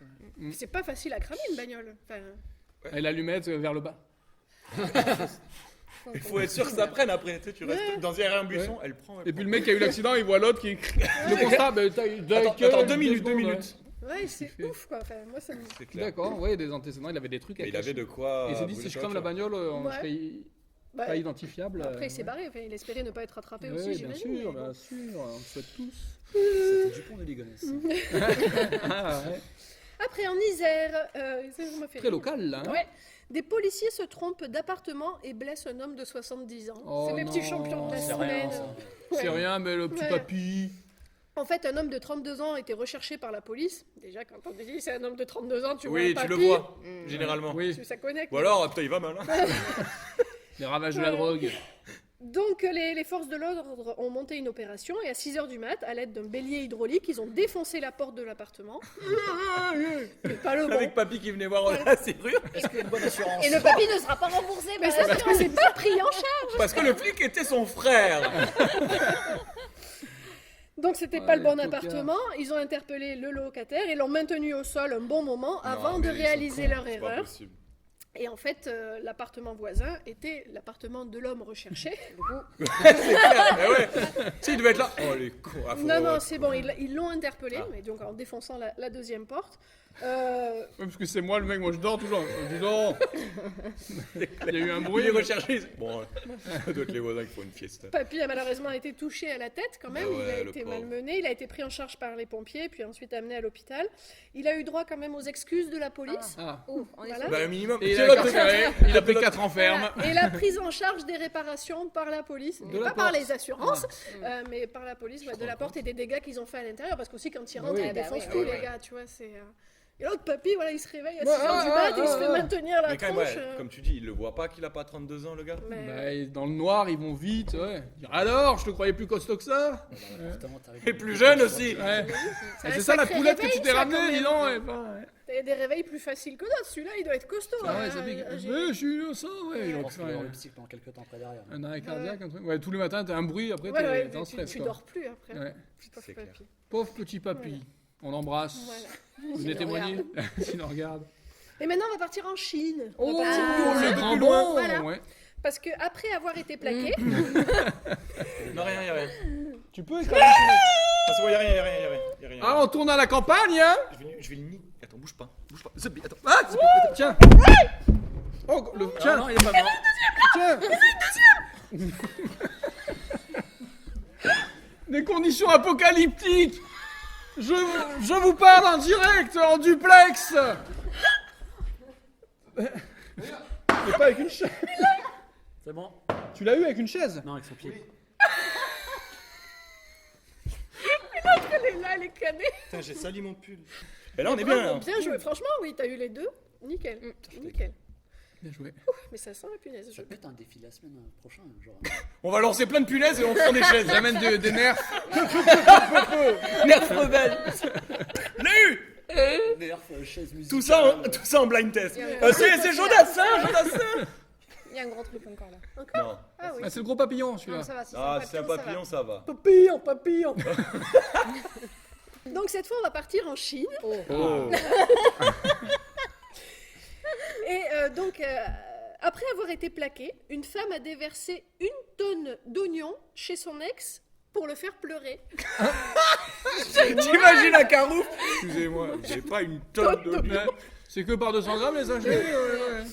Speaker 1: C'est pas facile à cramer une bagnole. Enfin,
Speaker 2: Et l'allumette vers le bas.
Speaker 3: Il faut être sûr que ça prenne après. Tu sais, tu restes dans un buisson, elle prend.
Speaker 2: Et puis le mec qui a eu l'accident, il voit l'autre qui. Le constat, bah,
Speaker 3: Attends, 2 minutes, 2
Speaker 2: secondes,
Speaker 3: minutes.
Speaker 1: ouais, c'est
Speaker 2: fait.
Speaker 1: ouf quoi. Enfin, moi ça me.
Speaker 3: C'est clair.
Speaker 2: D'accord, ouais, des antécédents, il avait des trucs à
Speaker 3: Et il avait
Speaker 2: cacher.
Speaker 3: de quoi.
Speaker 2: Et il s'est dit,
Speaker 3: brûler
Speaker 2: si je
Speaker 3: sa
Speaker 2: crame la
Speaker 3: voiture.
Speaker 2: bagnole, on
Speaker 1: Ouais.
Speaker 2: serait
Speaker 1: Bah,
Speaker 2: pas identifiable.
Speaker 1: après, il s'est barré. Enfin, il espérait ne pas être rattrapé
Speaker 2: Oui,
Speaker 1: aussi,
Speaker 2: bien
Speaker 1: j'imagine.
Speaker 2: sûr,
Speaker 1: mais bon.
Speaker 2: bien sûr, on le souhaite tous.
Speaker 5: C'était Dupont de Ligonnès.
Speaker 2: Ah, ouais.
Speaker 1: Après, en Isère, ça m'a fait
Speaker 2: Très
Speaker 1: rire.
Speaker 2: local, là. hein.
Speaker 1: Ouais. Des policiers se trompent d'appartement et blessent un homme de 70 ans.
Speaker 2: Oh
Speaker 1: c'est les petits
Speaker 2: non.
Speaker 1: champions de la
Speaker 5: C'est
Speaker 1: semaine.
Speaker 5: rien, ça.
Speaker 2: C'est
Speaker 1: Ouais.
Speaker 2: rien, mais le petit
Speaker 1: Ouais.
Speaker 2: papy.
Speaker 1: En fait, un homme de 32 ans était recherché par la police. Déjà, quand on te dit c'est un homme de 32 ans, tu vois
Speaker 3: Oui,
Speaker 1: un
Speaker 3: tu le
Speaker 1: papy,
Speaker 3: vois, généralement.
Speaker 2: Oui,
Speaker 1: Ça connecte.
Speaker 3: Ou alors, putain, il va mal. Hein.
Speaker 2: les ravages de la drogue.
Speaker 1: Donc les forces de l'ordre ont monté une opération et à 6h du mat, à l'aide d'un bélier hydraulique, ils ont défoncé la porte de l'appartement. Mais pas le bon.
Speaker 3: Avec papy qui venait voir la serrure.
Speaker 5: Est-ce qu'il y a une bonne assurance
Speaker 6: Et le papy ne sera pas remboursé.
Speaker 1: Mais
Speaker 6: par
Speaker 1: ça,
Speaker 6: la
Speaker 1: parce que c'est pas pris en charge.
Speaker 3: Parce que le flic était son frère.
Speaker 1: Donc c'était
Speaker 2: Ouais,
Speaker 1: pas le bon
Speaker 2: les tocards.
Speaker 1: appartement. Ils ont interpellé le locataire et l'ont maintenu au sol un bon moment avant de
Speaker 3: mais ils sont
Speaker 1: réaliser
Speaker 3: cons,
Speaker 1: leur
Speaker 3: c'est pas
Speaker 1: erreur.
Speaker 3: possible.
Speaker 1: Et en fait, l'appartement voisin était l'appartement de l'homme recherché.
Speaker 3: C'est clair, mais ouais. Tu sais, il devait être là. Oh, les cons. Ah, faut-
Speaker 1: Non, c'est bon, ils l'ont interpellé, mais donc en défonçant la deuxième porte.
Speaker 2: Ouais, parce que c'est moi le mec, moi je dors toujours. Dis donc. Il y a eu un bruit.
Speaker 3: Il est recherché. Bon, ça doit être les voisins qui font une fiesta.
Speaker 1: Papy a malheureusement été touché à la tête quand même,
Speaker 3: Ah ouais,
Speaker 1: il a
Speaker 3: le
Speaker 1: été
Speaker 3: pauvre.
Speaker 1: malmené, il a été pris en charge par les pompiers, puis ensuite amené à l'hôpital. Il a eu droit quand même aux excuses de la police.
Speaker 2: Ah.
Speaker 6: Ouf, on est
Speaker 1: Voilà.
Speaker 3: Bah, un minimum.
Speaker 2: Et il
Speaker 3: C'est
Speaker 2: a
Speaker 3: l'autre
Speaker 2: incarcéré,
Speaker 3: truc.
Speaker 2: il a pris 4 ans ferme.
Speaker 1: Voilà. Et la prise en charge des réparations par la police, mais
Speaker 2: De la
Speaker 1: pas par
Speaker 2: porte.
Speaker 1: les assurances, mais par la police, ouais, de la porte et des dégâts qu'ils ont fait à l'intérieur, parce qu'aussi quand ils rentrent,
Speaker 2: Oui.
Speaker 1: ils
Speaker 6: Ah bah
Speaker 1: défoncent
Speaker 6: oui,
Speaker 1: tout,
Speaker 3: ouais,
Speaker 1: les
Speaker 3: ouais.
Speaker 1: gars, tu vois, c'est... Et l'autre papy, voilà, il se réveille à 6h
Speaker 2: Ouais,
Speaker 1: du mat, et il se
Speaker 2: ouais,
Speaker 1: fait
Speaker 2: ouais.
Speaker 1: maintenir la
Speaker 3: Mais quand même,
Speaker 1: tronche.
Speaker 3: ouais, comme tu dis, il le voit pas qu'il a pas 32 ans, le gars.
Speaker 1: Mais-
Speaker 2: Bah, et dans le noir, ils vont vite. Ouais. Dire, alors, je te croyais plus costaud que ça.
Speaker 5: L'appartement, t'arrives
Speaker 3: Et
Speaker 5: dans
Speaker 3: plus
Speaker 5: le-
Speaker 3: jeune aussi.
Speaker 2: Ouais.
Speaker 1: C'est
Speaker 2: Et
Speaker 1: un
Speaker 2: c'est ça la
Speaker 1: sacré
Speaker 2: poulette que
Speaker 1: réveil,
Speaker 2: tu t'es
Speaker 1: ça,
Speaker 2: ramenée,
Speaker 1: quand
Speaker 2: dis
Speaker 1: même.
Speaker 2: donc. Ouais, pas, ouais.
Speaker 1: T'as des réveils plus faciles que d'autres, celui-là, il doit être costaud.
Speaker 2: Ah ouais,
Speaker 1: hein.
Speaker 2: ça pique.
Speaker 1: J'ai-
Speaker 2: Ouais, je suis innocent, ouais.
Speaker 5: Je
Speaker 2: Donc,
Speaker 5: pense qu'il va
Speaker 2: ouais.
Speaker 5: avoir le psy pendant quelques temps après derrière.
Speaker 2: Un arrêt cardiaque, un truc. Ouais, tous les matins, t'as un bruit, après,
Speaker 1: Ouais, ouais,
Speaker 2: t'es en stress.
Speaker 1: tu
Speaker 2: quoi.
Speaker 1: dors plus après.
Speaker 2: Ouais.
Speaker 1: Pauvre
Speaker 3: C'est clair.
Speaker 1: papy.
Speaker 2: Pauvre petit papy. On l'embrasse.
Speaker 1: Voilà.
Speaker 2: Vous venez témoigner s'il en regarde.
Speaker 1: Et maintenant, on va partir en Chine.
Speaker 2: Oh,
Speaker 1: On va partir
Speaker 2: le
Speaker 1: plus
Speaker 2: grand
Speaker 1: loin.
Speaker 2: bond.
Speaker 1: Voilà.
Speaker 2: Ouais.
Speaker 1: Parce que après avoir été plaqué,
Speaker 3: Non, rien, y'a rien.
Speaker 2: Tu peux écraser.
Speaker 3: Ça se voit, y'a rien, y'a rien, y'a rien. Y a rien.
Speaker 2: Ah, on tourne à la campagne, hein.
Speaker 3: Je vais le nier. Attends, bouge pas. Bouge pas. Zubi, attends.
Speaker 2: Ah, tiens. Oh, le,
Speaker 5: Ah
Speaker 2: tiens,
Speaker 5: non, il est pas mort.
Speaker 2: tiens. Des conditions apocalyptiques. Je vous parle en direct, en duplex. Mais pas avec une chaise.
Speaker 5: C'est bon.
Speaker 2: Tu l'as eu avec une chaise.
Speaker 5: Non, avec son pied.
Speaker 1: elle est là, elle est canée.
Speaker 3: Putain, j'ai sali mon pull. Et là, on est bien.
Speaker 1: Bravo,
Speaker 3: Là.
Speaker 1: bien joué. Franchement, oui, t'as eu les deux. Nickel. Nickel.
Speaker 2: Bien joué.
Speaker 1: Mais ça sent la punaise.
Speaker 5: Ça peut être un défi la semaine prochaine. Genre.
Speaker 3: On va lancer plein de punaises et on prend des chaises.
Speaker 2: J'amène des nerfs.
Speaker 3: Nerf rebelle. L'ai eu.
Speaker 5: Nerf, chaise musicale.
Speaker 3: Tout ça en blind test. C'est Jodassin, Jodassin.
Speaker 6: Il y a un gros truc encore là.
Speaker 3: Non.
Speaker 1: Ah oui.
Speaker 2: Ah, c'est le gros papillon,
Speaker 6: Non,
Speaker 2: celui-là.
Speaker 6: ça va, si
Speaker 3: Ah,
Speaker 6: c'est
Speaker 3: c'est un papillon, ça va.
Speaker 2: Papillon, papillon.
Speaker 1: Donc cette fois, on va partir en Chine.
Speaker 3: Oh.
Speaker 1: Et après avoir été plaquée, une femme a déversé 1 tonne d'oignons chez son ex pour le faire pleurer.
Speaker 3: T'imagines un carouf? Excusez-moi, j'ai pas une tonne de
Speaker 2: Ouais. C'est que par 200 grammes les sachets. Ouais.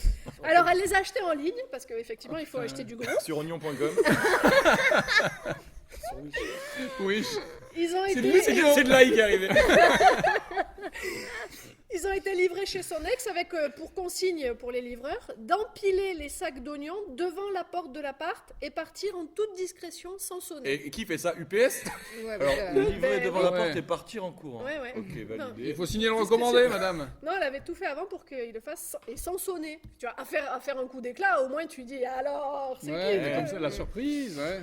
Speaker 1: Alors elle les a achetés en ligne, parce qu'effectivement, il faut acheter du gros.
Speaker 3: sur oignon.com.
Speaker 2: Oui.
Speaker 1: Ils ont
Speaker 2: C'est
Speaker 1: été...
Speaker 2: lui, c'est Guillaume.
Speaker 3: C'est de là qui est arrivé.
Speaker 1: Ils ont été livrés chez son ex avec pour consigne pour les livreurs d'empiler les sacs d'oignons devant la porte de l'appart et partir en toute discrétion sans sonner.
Speaker 3: Et qui fait ça? UPS?
Speaker 6: Ouais,
Speaker 3: Alors,
Speaker 6: parce que-
Speaker 3: le livrer devant la
Speaker 2: Ouais.
Speaker 3: porte et partir en courant.
Speaker 1: Ouais, ouais.
Speaker 3: Ok,
Speaker 2: Il
Speaker 3: validé.
Speaker 2: faut signer le recommandé, madame.
Speaker 1: Non, elle avait tout fait avant pour qu'il le fasse et sans sonner. Tu vois, à faire un coup d'éclat, au moins tu dis alors, c'est
Speaker 2: Ouais,
Speaker 1: qui
Speaker 2: mais comme ça, la surprise, ouais.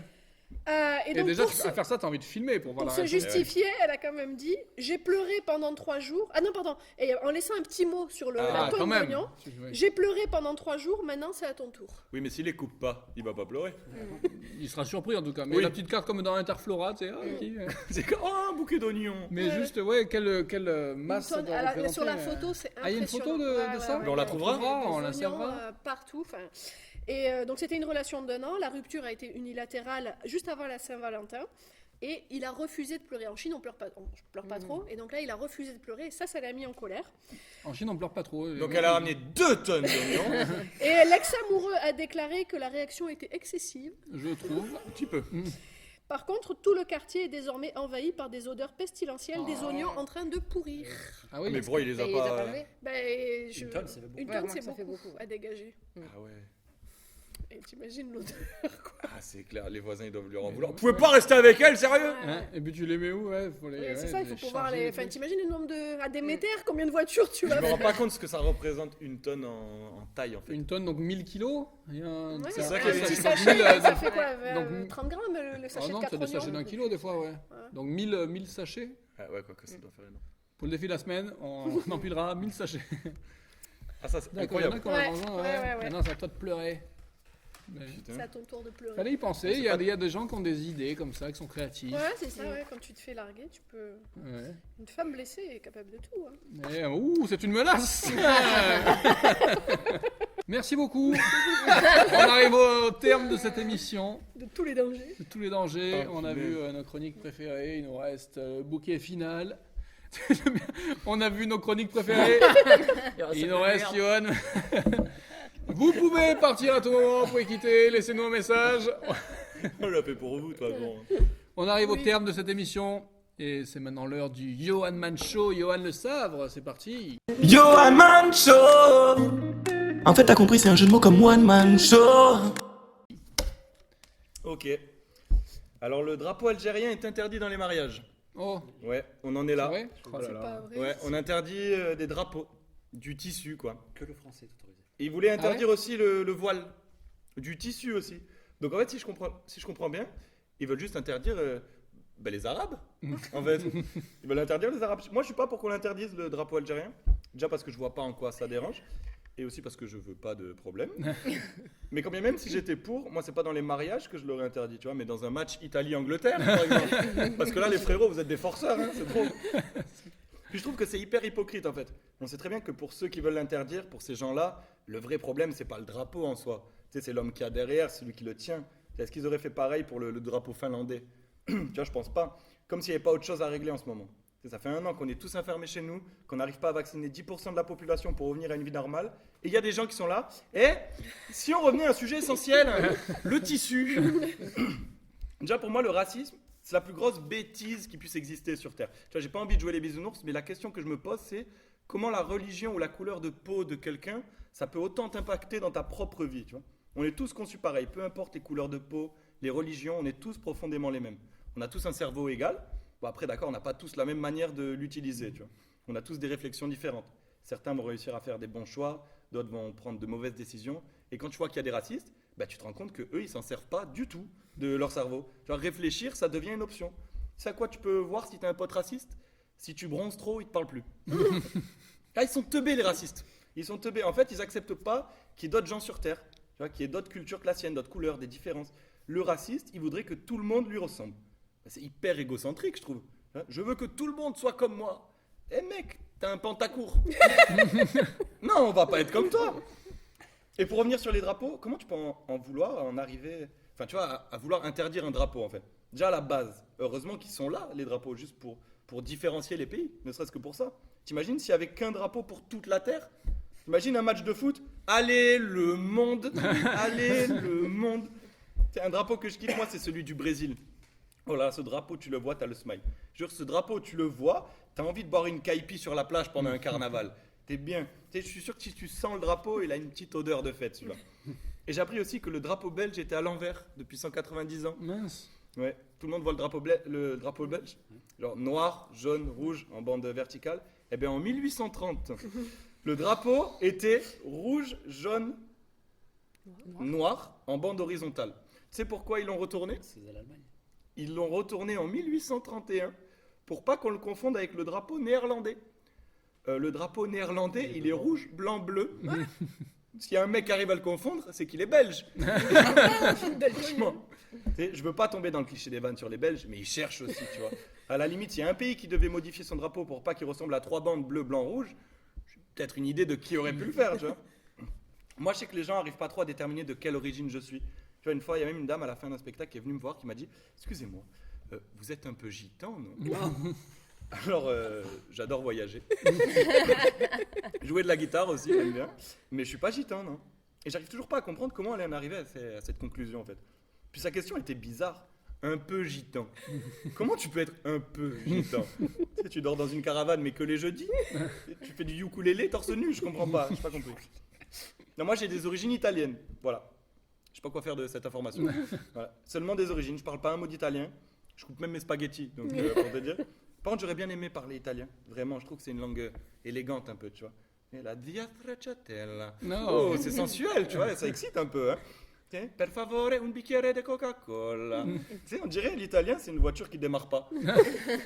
Speaker 1: Et
Speaker 2: Et
Speaker 1: donc
Speaker 2: déjà,
Speaker 1: pour,
Speaker 2: à faire ça, t'as envie de filmer pour voir
Speaker 1: pour
Speaker 2: la
Speaker 1: se
Speaker 2: réaction.
Speaker 1: justifier, elle a quand même dit j'ai pleuré pendant 3 jours. Ah non, pardon. Et en laissant un petit mot sur la
Speaker 2: Ah, quand
Speaker 1: tonne
Speaker 2: même.
Speaker 1: d'oignons.
Speaker 2: Ouais.
Speaker 1: J'ai pleuré pendant 3 jours, maintenant c'est à ton tour.
Speaker 3: Oui, mais s'il les coupe pas, il va pas pleurer.
Speaker 2: Il sera surpris en tout cas. Mais
Speaker 3: Oui.
Speaker 2: la petite carte comme dans Interflora, tu sais. Ah, ok.
Speaker 3: C'est comme oh, un bouquet d'oignons.
Speaker 2: Mais juste, ouais, quelle masse ça
Speaker 1: Une tonne-
Speaker 2: doit
Speaker 1: alors,
Speaker 2: représenter,
Speaker 1: sur la photo, c'est
Speaker 2: Ah, il y a une photo
Speaker 1: impressionnant.
Speaker 2: de ça
Speaker 3: Mais on la trouvera.
Speaker 1: Il y a des
Speaker 2: On la
Speaker 1: oignons,
Speaker 2: saura.
Speaker 1: partout. Enfin, et donc c'était une relation d'1 an. La rupture a été unilatérale juste avant la Saint-Valentin. Et il a refusé de pleurer. En Chine, on pleure pas trop. Et donc là, il a refusé de pleurer. Et ça l'a mis en colère.
Speaker 2: En Chine, on pleure pas trop.
Speaker 3: Donc elle a ramené 2 tonnes d'oignons.
Speaker 1: Et l'ex-amoureux a déclaré que la réaction était excessive.
Speaker 2: Je trouve.
Speaker 3: Un petit peu.
Speaker 1: Par contre, tout le quartier est désormais envahi par des odeurs pestilentielles, des oignons en train de pourrir.
Speaker 2: Ah oui,
Speaker 3: Mais pourquoi il les a
Speaker 6: Et il les a pas
Speaker 3: pas.
Speaker 6: enlevés.
Speaker 1: Ben,
Speaker 5: Une tonne, c'est beaucoup.
Speaker 1: Une
Speaker 6: Ouais,
Speaker 1: tonne,
Speaker 6: moi,
Speaker 1: c'est
Speaker 6: ça fait
Speaker 1: beaucoup
Speaker 6: beaucoup.
Speaker 1: à dégager.
Speaker 3: Ah ouais.
Speaker 1: Et t'imagines l'odeur, quoi.
Speaker 3: Ah, c'est clair, les voisins ils doivent lui en vouloir. Vous pouvez pas rester avec elle, sérieux?
Speaker 2: Hein, et puis tu les mets où? Ouais, faut les,
Speaker 1: Oui, c'est
Speaker 2: ouais,
Speaker 1: ça, il faut
Speaker 2: les
Speaker 1: pouvoir
Speaker 2: charger,
Speaker 1: les.
Speaker 2: les
Speaker 1: Enfin,
Speaker 2: trucs.
Speaker 1: t'imagines le nombre de. À Déméter, combien de voitures tu
Speaker 3: Je
Speaker 1: vas
Speaker 3: me rends
Speaker 1: faire?
Speaker 3: pas compte ce que ça représente une tonne en taille en fait.
Speaker 2: Une tonne, donc 1000 kilos. Il y a un-
Speaker 1: Ouais,
Speaker 3: c'est ça
Speaker 1: un
Speaker 3: qui est-
Speaker 1: petit
Speaker 3: c'est
Speaker 1: sachet,
Speaker 2: 1000,
Speaker 1: ça fait quoi?
Speaker 2: donc-
Speaker 1: 30 grammes le
Speaker 2: Ah
Speaker 1: sachet
Speaker 2: non,
Speaker 1: de 4
Speaker 2: c'est des sachets
Speaker 1: oignons.
Speaker 2: d'un kilo des fois, ouais. Donc 1000 sachets.
Speaker 3: Ah ouais, quoi que ça doit faire énorme.
Speaker 2: Pour le défi de la semaine, on empilera 1000 sachets.
Speaker 3: Ah, ça c'est
Speaker 2: D'accord, il y en a
Speaker 3: incroyable.
Speaker 2: qui en ont
Speaker 1: Ouais,
Speaker 2: besoin,
Speaker 1: ouais.
Speaker 2: Maintenant, c'est à toi de pleurer. Mais
Speaker 1: C'est à ton tour de pleurer.
Speaker 2: fallait y penser, il y a des gens qui ont des idées comme ça, qui sont créatifs.
Speaker 1: Ouais, c'est ça, ouais. Quand tu te fais larguer, tu peux.
Speaker 2: Ouais.
Speaker 1: Une femme blessée est capable de tout. Hein.
Speaker 2: Mais, c'est une menace. Merci beaucoup. On arrive au terme de cette émission.
Speaker 1: De tous les dangers.
Speaker 2: De tous les dangers,
Speaker 3: Oh,
Speaker 2: on a
Speaker 3: punaise.
Speaker 2: vu nos chroniques préférées, il nous reste bouquet final. On a vu nos chroniques préférées, il nous reste Johan. Vous pouvez partir à tout moment, vous pouvez quitter, laissez-nous un message.
Speaker 3: On l'a fait pour vous, toi, bon.
Speaker 2: On arrive au
Speaker 1: Oui.
Speaker 2: terme de cette émission et c'est maintenant l'heure du Johan Man Show, Johan Le Savre, c'est parti.
Speaker 7: Johan Man Show. En fait, t'as compris, c'est un jeu de mots comme One Man Show.
Speaker 3: Ok. Alors, le drapeau algérien est interdit dans les mariages.
Speaker 2: Oh,
Speaker 3: Ouais, on en est
Speaker 2: c'est
Speaker 3: là.
Speaker 2: vrai Oh là
Speaker 1: C'est
Speaker 2: là.
Speaker 1: pas vrai.
Speaker 3: Ouais, on interdit des drapeaux, du tissu, quoi.
Speaker 5: Que le français est autorisé.
Speaker 3: Et ils voulaient interdire
Speaker 2: ouais
Speaker 3: aussi le voile, du tissu aussi. Donc en fait, si je comprends bien, ils veulent juste interdire les Arabes. En fait, ils veulent interdire les Arabes. Moi, je suis pas pour qu'on interdise le drapeau algérien. Déjà parce que je vois pas en quoi ça dérange, et aussi parce que je veux pas de problème. Mais quand bien même si j'étais pour, moi c'est pas dans les mariages que je l'aurais interdit, tu vois, mais dans un match Italie-Angleterre, par exemple. Parce que là, les frérots, vous êtes des forceurs, hein, c'est trop. Puis je trouve que c'est hyper hypocrite en fait. On sait très bien que pour ceux qui veulent l'interdire, pour ces gens-là, le vrai problème c'est pas le drapeau en soi. Tu sais, c'est l'homme qui a derrière, celui qui le tient. Est-ce qu'ils auraient fait pareil pour le drapeau finlandais? Tu vois, je pense pas. Comme s'il n'y avait pas autre chose à régler en ce moment. Tu sais, ça fait 1 an qu'on est tous enfermés chez nous, qu'on n'arrive pas à vacciner 10% de la population pour revenir à une vie normale. Et il y a des gens qui sont là. Et si on revenait à un sujet essentiel, le tissu. Déjà pour moi, le racisme, c'est la plus grosse bêtise qui puisse exister sur Terre. Tu vois, j'ai pas envie de jouer les bisounours, mais la question que je me pose, c'est comment la religion ou la couleur de peau de quelqu'un, ça peut autant t'impacter dans ta propre vie, tu vois. On est tous conçus pareil, peu importe les couleurs de peau, les religions, on est tous profondément les mêmes. On a tous un cerveau égal. Bon après, d'accord, on n'a pas tous la même manière de l'utiliser, tu vois. On a tous des réflexions différentes. Certains vont réussir à faire des bons choix, d'autres vont prendre de mauvaises décisions. Et quand tu vois qu'il y a des racistes, bah, tu te rends compte qu'eux, ils s'en servent pas du tout de leur cerveau. Genre, réfléchir, ça devient une option. C'est à quoi tu peux voir si tu as un pote raciste? Si tu bronzes trop, il te parle plus. Ah, ils sont teubés, les racistes. Ils sont teubés. En fait, ils acceptent pas qu'il y ait d'autres gens sur Terre, tu vois, qu'il y ait d'autres cultures que la sienne, d'autres couleurs, des différences. Le raciste, il voudrait que tout le monde lui ressemble. C'est hyper égocentrique, je trouve. Hein, je veux que tout le monde soit comme moi. Eh mec, t'as un pantacourt. Non, on va pas être comme toi. Et pour revenir sur les drapeaux, comment tu peux en vouloir, en arriver, enfin tu vois, à vouloir interdire un drapeau en fait. Déjà à la base, heureusement qu'ils sont là, les drapeaux, juste pour différencier les pays, ne serait-ce que pour ça. T'imagines s'il y avait qu'un drapeau pour toute la Terre? Imagine un match de foot, allez le monde, allez le monde. C'est un drapeau que je kiffe, moi, c'est celui du Brésil. Oh là, ce drapeau, tu le vois, t'as le smile. Jure, ce drapeau, tu le vois, t'as envie de boire une caipi sur la plage pendant un carnaval. T'es bien. Je suis sûr que si tu sens le drapeau, il a une petite odeur de fête, celui-là. Et j'ai appris aussi que le drapeau belge était à l'envers depuis 190 ans.
Speaker 2: Mince.
Speaker 3: Ouais, tout le monde voit le drapeau belge, genre noir, jaune, rouge en bande verticale. Eh bien en 1830, le drapeau était rouge, jaune, noir en bande horizontale. Tu sais pourquoi ils l'ont retourné?
Speaker 5: C'est l'Allemagne.
Speaker 3: Ils l'ont retourné en 1831 pour pas qu'on le confonde avec le drapeau néerlandais. Le drapeau néerlandais, il est rouge, blanc, bleu. S'il y a un mec qui arrive à le confondre, c'est qu'il est belge. Franchement. Tu sais, je veux pas tomber dans le cliché des vannes sur les Belges, mais ils cherchent aussi, tu vois. À la limite, s'il y a un pays qui devait modifier son drapeau pour pas qu'il ressemble à 3 bandes bleu, blanc, rouge, j'ai peut-être une idée de qui aurait pu le faire, tu vois. Moi, je sais que les gens arrivent pas trop à déterminer de quelle origine je suis. Tu vois, une fois, il y a même une dame à la fin d'un spectacle qui est venue me voir qui m'a dit « Excusez-moi, vous êtes un peu gitan, non ?» Alors, j'adore voyager. Jouer de la guitare aussi, j'aime bien. Mais je suis pas gitan, non. Et j'arrive toujours pas à comprendre comment elle en est arrivée à cette conclusion, en fait. Puis sa question était bizarre. un peu gitan. Comment tu peux être un peu gitan? Tu sais, tu dors dans une caravane, mais que les jeudis? Tu fais du ukulélé torse nu? Je comprends pas, j'ai pas compris. Non, moi j'ai des origines italiennes, voilà. Je sais pas quoi faire de cette information. Voilà. Seulement des origines, je parle pas un mot d'italien. Je coupe même mes spaghettis, donc pour te dire. Par contre, j'aurais bien aimé parler italien. Vraiment, je trouve que c'est une langue élégante un peu, tu vois. Et la dia stracciatella.
Speaker 2: Non.
Speaker 3: Oh, c'est sensuel, tu vois, ça excite un peu. Hein. Ok, per favore, un bicchiere de Coca-Cola. Tu sais, on dirait l'italien, c'est une voiture qui démarre pas.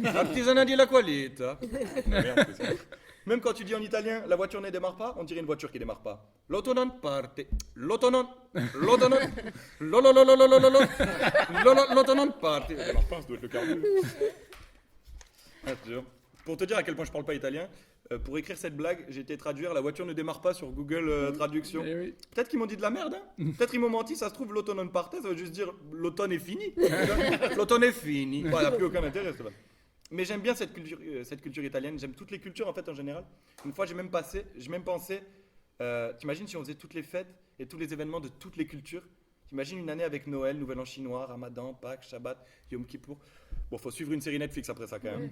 Speaker 3: Artisanat di la qualità. Merde, c'est ça. Même quand tu dis en italien, la voiture ne démarre pas, on dirait une voiture qui démarre pas. L'auto non parte. L'auto non. L'auto non. L'auto non parte. Elle démarre pas, ça doit être le carburant. Ah, je te jure. Pour te dire à quel point je parle pas italien, pour écrire cette blague, j'ai été traduire la voiture ne démarre pas sur Google Traduction.
Speaker 2: Eh oui.
Speaker 3: Peut-être qu'ils m'ont dit de la merde, hein. Peut-être ils m'ont menti, ça se trouve l'automne non parte, ça veut juste dire l'automne est fini. L'automne est fini. Bon, ça n'a plus aucun intérêt, c'est vrai. Mais j'aime bien cette culture italienne, j'aime toutes les cultures en fait en général. Une fois j'ai même pensé, t'imagines si on faisait toutes les fêtes et tous les événements de toutes les cultures. T'imagines une année avec Noël, Nouvel An chinois, Ramadan, Pâques, Shabbat, Yom Kippour. Bon, faut suivre une série Netflix après ça quand même.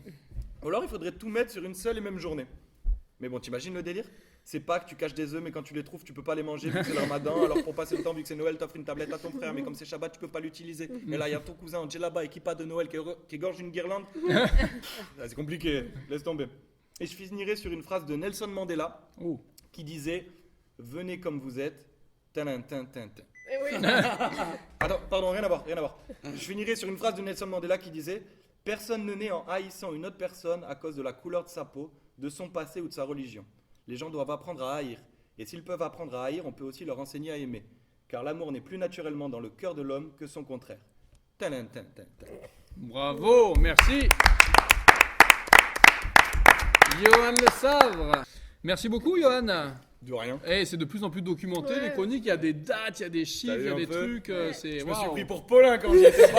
Speaker 3: Ou alors il faudrait tout mettre sur une seule et même journée. Mais bon, t'imagines le délire? C'est pas que tu caches des œufs, mais quand tu les trouves, tu peux pas les manger vu que c'est le Ramadan. Alors pour passer le temps, vu que c'est Noël, t'offres une tablette à ton frère, mais comme c'est Shabbat, tu peux pas l'utiliser. Et là, il y a ton cousin en djellaba et kippa de Noël qui égorge une guirlande. C'est compliqué, laisse tomber. Et je finirai sur une phrase de Nelson Mandela
Speaker 2: Oh.
Speaker 3: qui disait « Venez comme vous êtes, tin-tin-tin-tin ».
Speaker 1: Eh oui.
Speaker 3: Attends, pardon, rien à voir. Je finirai sur une phrase de Nelson Mandela qui disait « Personne ne naît en haïssant une autre personne à cause de la couleur de sa peau, de son passé ou de sa religion. Les gens doivent apprendre à haïr. Et s'ils peuvent apprendre à haïr, on peut aussi leur enseigner à aimer. Car l'amour n'est plus naturellement dans le cœur de l'homme que son contraire. »
Speaker 2: Bravo, merci. Johan Le Savre. Merci beaucoup, Johan.
Speaker 3: De rien.
Speaker 2: Eh, c'est de plus en plus documenté,
Speaker 1: Ouais.
Speaker 2: les chroniques, il y a des dates, il y a des chiffres,
Speaker 3: T'as
Speaker 2: il y a
Speaker 3: vu
Speaker 2: des
Speaker 3: un peu
Speaker 2: trucs, c'est...
Speaker 3: Je me suis
Speaker 2: waouh.
Speaker 3: pris pour Paulin quand j'y étais.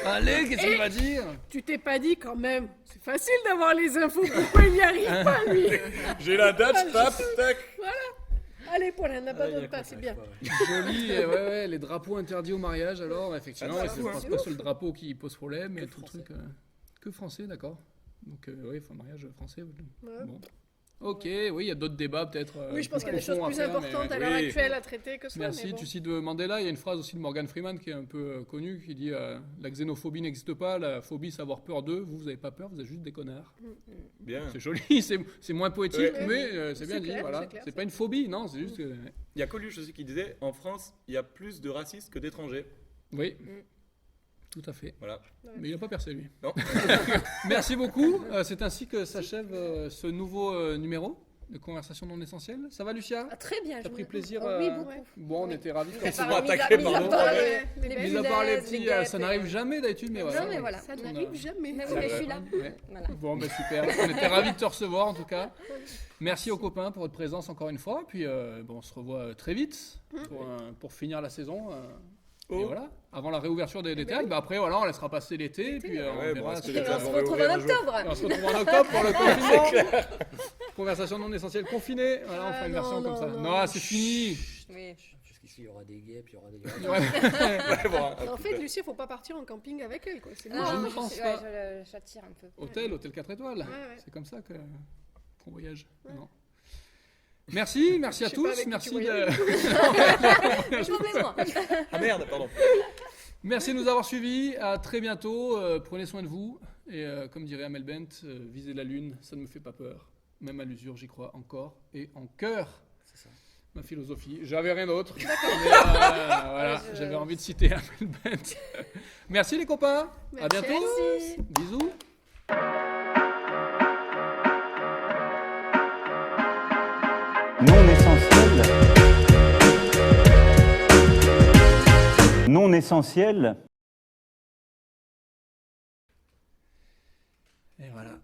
Speaker 2: Allez, qu'est-ce qu'il va dire?
Speaker 1: Tu t'es pas dit quand même, c'est facile d'avoir les infos, pourquoi il n'y arrive pas lui?
Speaker 3: J'ai la date, je tape, tac.
Speaker 1: Allez Paulin, n'abandonne pas, c'est bien.
Speaker 2: Joli, et ouais, les drapeaux interdits au mariage, alors, effectivement,
Speaker 3: Ah,
Speaker 2: ouais,
Speaker 3: c'est
Speaker 2: c'est
Speaker 3: fou,
Speaker 2: pas
Speaker 3: hein.
Speaker 2: pas sur le drapeau qui pose problème, mais tout le truc... que français, d'accord. Donc, oui, il faut un mariage français.
Speaker 1: Ouais.
Speaker 2: Bon. Ok, oui, il y a d'autres débats peut-être.
Speaker 1: Oui, je pense qu'il y a des choses
Speaker 2: profonds à
Speaker 1: plus
Speaker 2: faire,
Speaker 1: importantes
Speaker 2: mais-
Speaker 1: à l'heure
Speaker 3: oui.
Speaker 1: actuelle à traiter que ça.
Speaker 2: Merci,
Speaker 1: mais bon.
Speaker 2: tu cites Mandela, il y a une phrase aussi de Morgan Freeman qui est un peu connue, qui dit la xénophobie n'existe pas, la phobie c'est avoir peur d'eux, vous n'avez pas peur, vous êtes juste des connards.
Speaker 3: Bien.
Speaker 2: C'est joli, c'est moins poétique,
Speaker 3: Ouais.
Speaker 2: mais c'est bien
Speaker 1: C'est
Speaker 2: dit,
Speaker 1: clair,
Speaker 2: voilà.
Speaker 1: c'est clair,
Speaker 2: C'est
Speaker 1: c'est
Speaker 2: pas une phobie, non, c'est juste que...
Speaker 3: Il y a Coluche aussi qui disait en France, il y a plus de racistes que d'étrangers.
Speaker 2: Oui, tout à fait.
Speaker 3: Voilà.
Speaker 2: Mais il n'a pas percé, lui.
Speaker 3: Non.
Speaker 2: Merci beaucoup, c'est ainsi que s'achève ce nouveau numéro de Conversation non essentielle. Ça va, Lucia?
Speaker 6: Ah, très bien.
Speaker 2: T'as
Speaker 6: je
Speaker 2: pris
Speaker 6: me-
Speaker 2: plaisir
Speaker 6: Oh, Oui,
Speaker 2: euh,
Speaker 6: beaucoup.
Speaker 2: Bon, on était ravis.
Speaker 6: Mis à
Speaker 3: Ils sont
Speaker 6: part- mis à-
Speaker 3: attaqués
Speaker 6: mis
Speaker 3: par
Speaker 6: à
Speaker 3: d'autres.
Speaker 6: part,
Speaker 1: Ouais, les
Speaker 6: les
Speaker 1: belles
Speaker 2: Mis à part les
Speaker 6: boulettes,
Speaker 2: petits,
Speaker 6: guêpes,
Speaker 2: ça n'arrive jamais d'habitude, mais voilà.
Speaker 6: Non, mais voilà.
Speaker 1: Ça
Speaker 2: On a-
Speaker 1: n'arrive jamais.
Speaker 6: Mais oui, mais je suis là.
Speaker 2: Ouais.
Speaker 6: Voilà.
Speaker 2: Bon, ben super. On était ravis de te recevoir en tout cas. Merci aux copains pour votre présence encore une fois. Puis bon, on se revoit très vite pour finir la saison. Et voilà, avant la réouverture des théâtres. Bah, après, voilà, on laissera passer l'été. Et puis on
Speaker 3: Ouais, bon,
Speaker 2: verra.
Speaker 3: parce que
Speaker 2: ce
Speaker 3: les
Speaker 2: que-
Speaker 6: Et on
Speaker 3: théâtres
Speaker 6: se
Speaker 3: vont
Speaker 6: retrouve
Speaker 3: réouvrir
Speaker 6: en
Speaker 3: un jour.
Speaker 6: octobre.
Speaker 2: on se retrouve en octobre pour le confinement. Conversation non essentielle confinée. Voilà, on fera une
Speaker 1: non,
Speaker 2: version comme
Speaker 1: non,
Speaker 2: ça.
Speaker 1: non.
Speaker 2: Non, c'est fini.
Speaker 6: Oui.
Speaker 5: Jusqu'ici, il y aura des guêpes, il y aura des...
Speaker 3: Ouais, bon,
Speaker 1: En fait, Lucie, il faut pas partir en camping avec elle, quoi. C'est
Speaker 2: je ne
Speaker 1: mort.
Speaker 2: pense
Speaker 6: sais,
Speaker 2: pas.
Speaker 6: ouais, j'attire un peu.
Speaker 2: Hôtel 4 étoiles.
Speaker 1: Ouais.
Speaker 2: C'est comme ça qu'on voyage. Non. Merci à
Speaker 1: Je sais pas
Speaker 2: tous.
Speaker 1: avec qui
Speaker 2: Merci
Speaker 1: tu
Speaker 2: de...
Speaker 6: Excusez-moi.
Speaker 3: Ah merde, pardon.
Speaker 2: Merci de nous avoir suivis. À très bientôt. Prenez soin de vous. Et comme dirait Amel Bent, visez la lune, ça ne me fait pas peur. Même à l'usure, j'y crois encore. Et en cœur.
Speaker 5: C'est ça.
Speaker 2: Ma philosophie. J'avais rien d'autre. Mais, voilà,
Speaker 6: Je-
Speaker 2: j'avais envie de citer Amel Bent. Merci les copains. À
Speaker 1: Merci.
Speaker 2: bientôt.
Speaker 6: Merci.
Speaker 2: Bisous.
Speaker 4: Non essentiel. Non essentiel.
Speaker 2: Et voilà.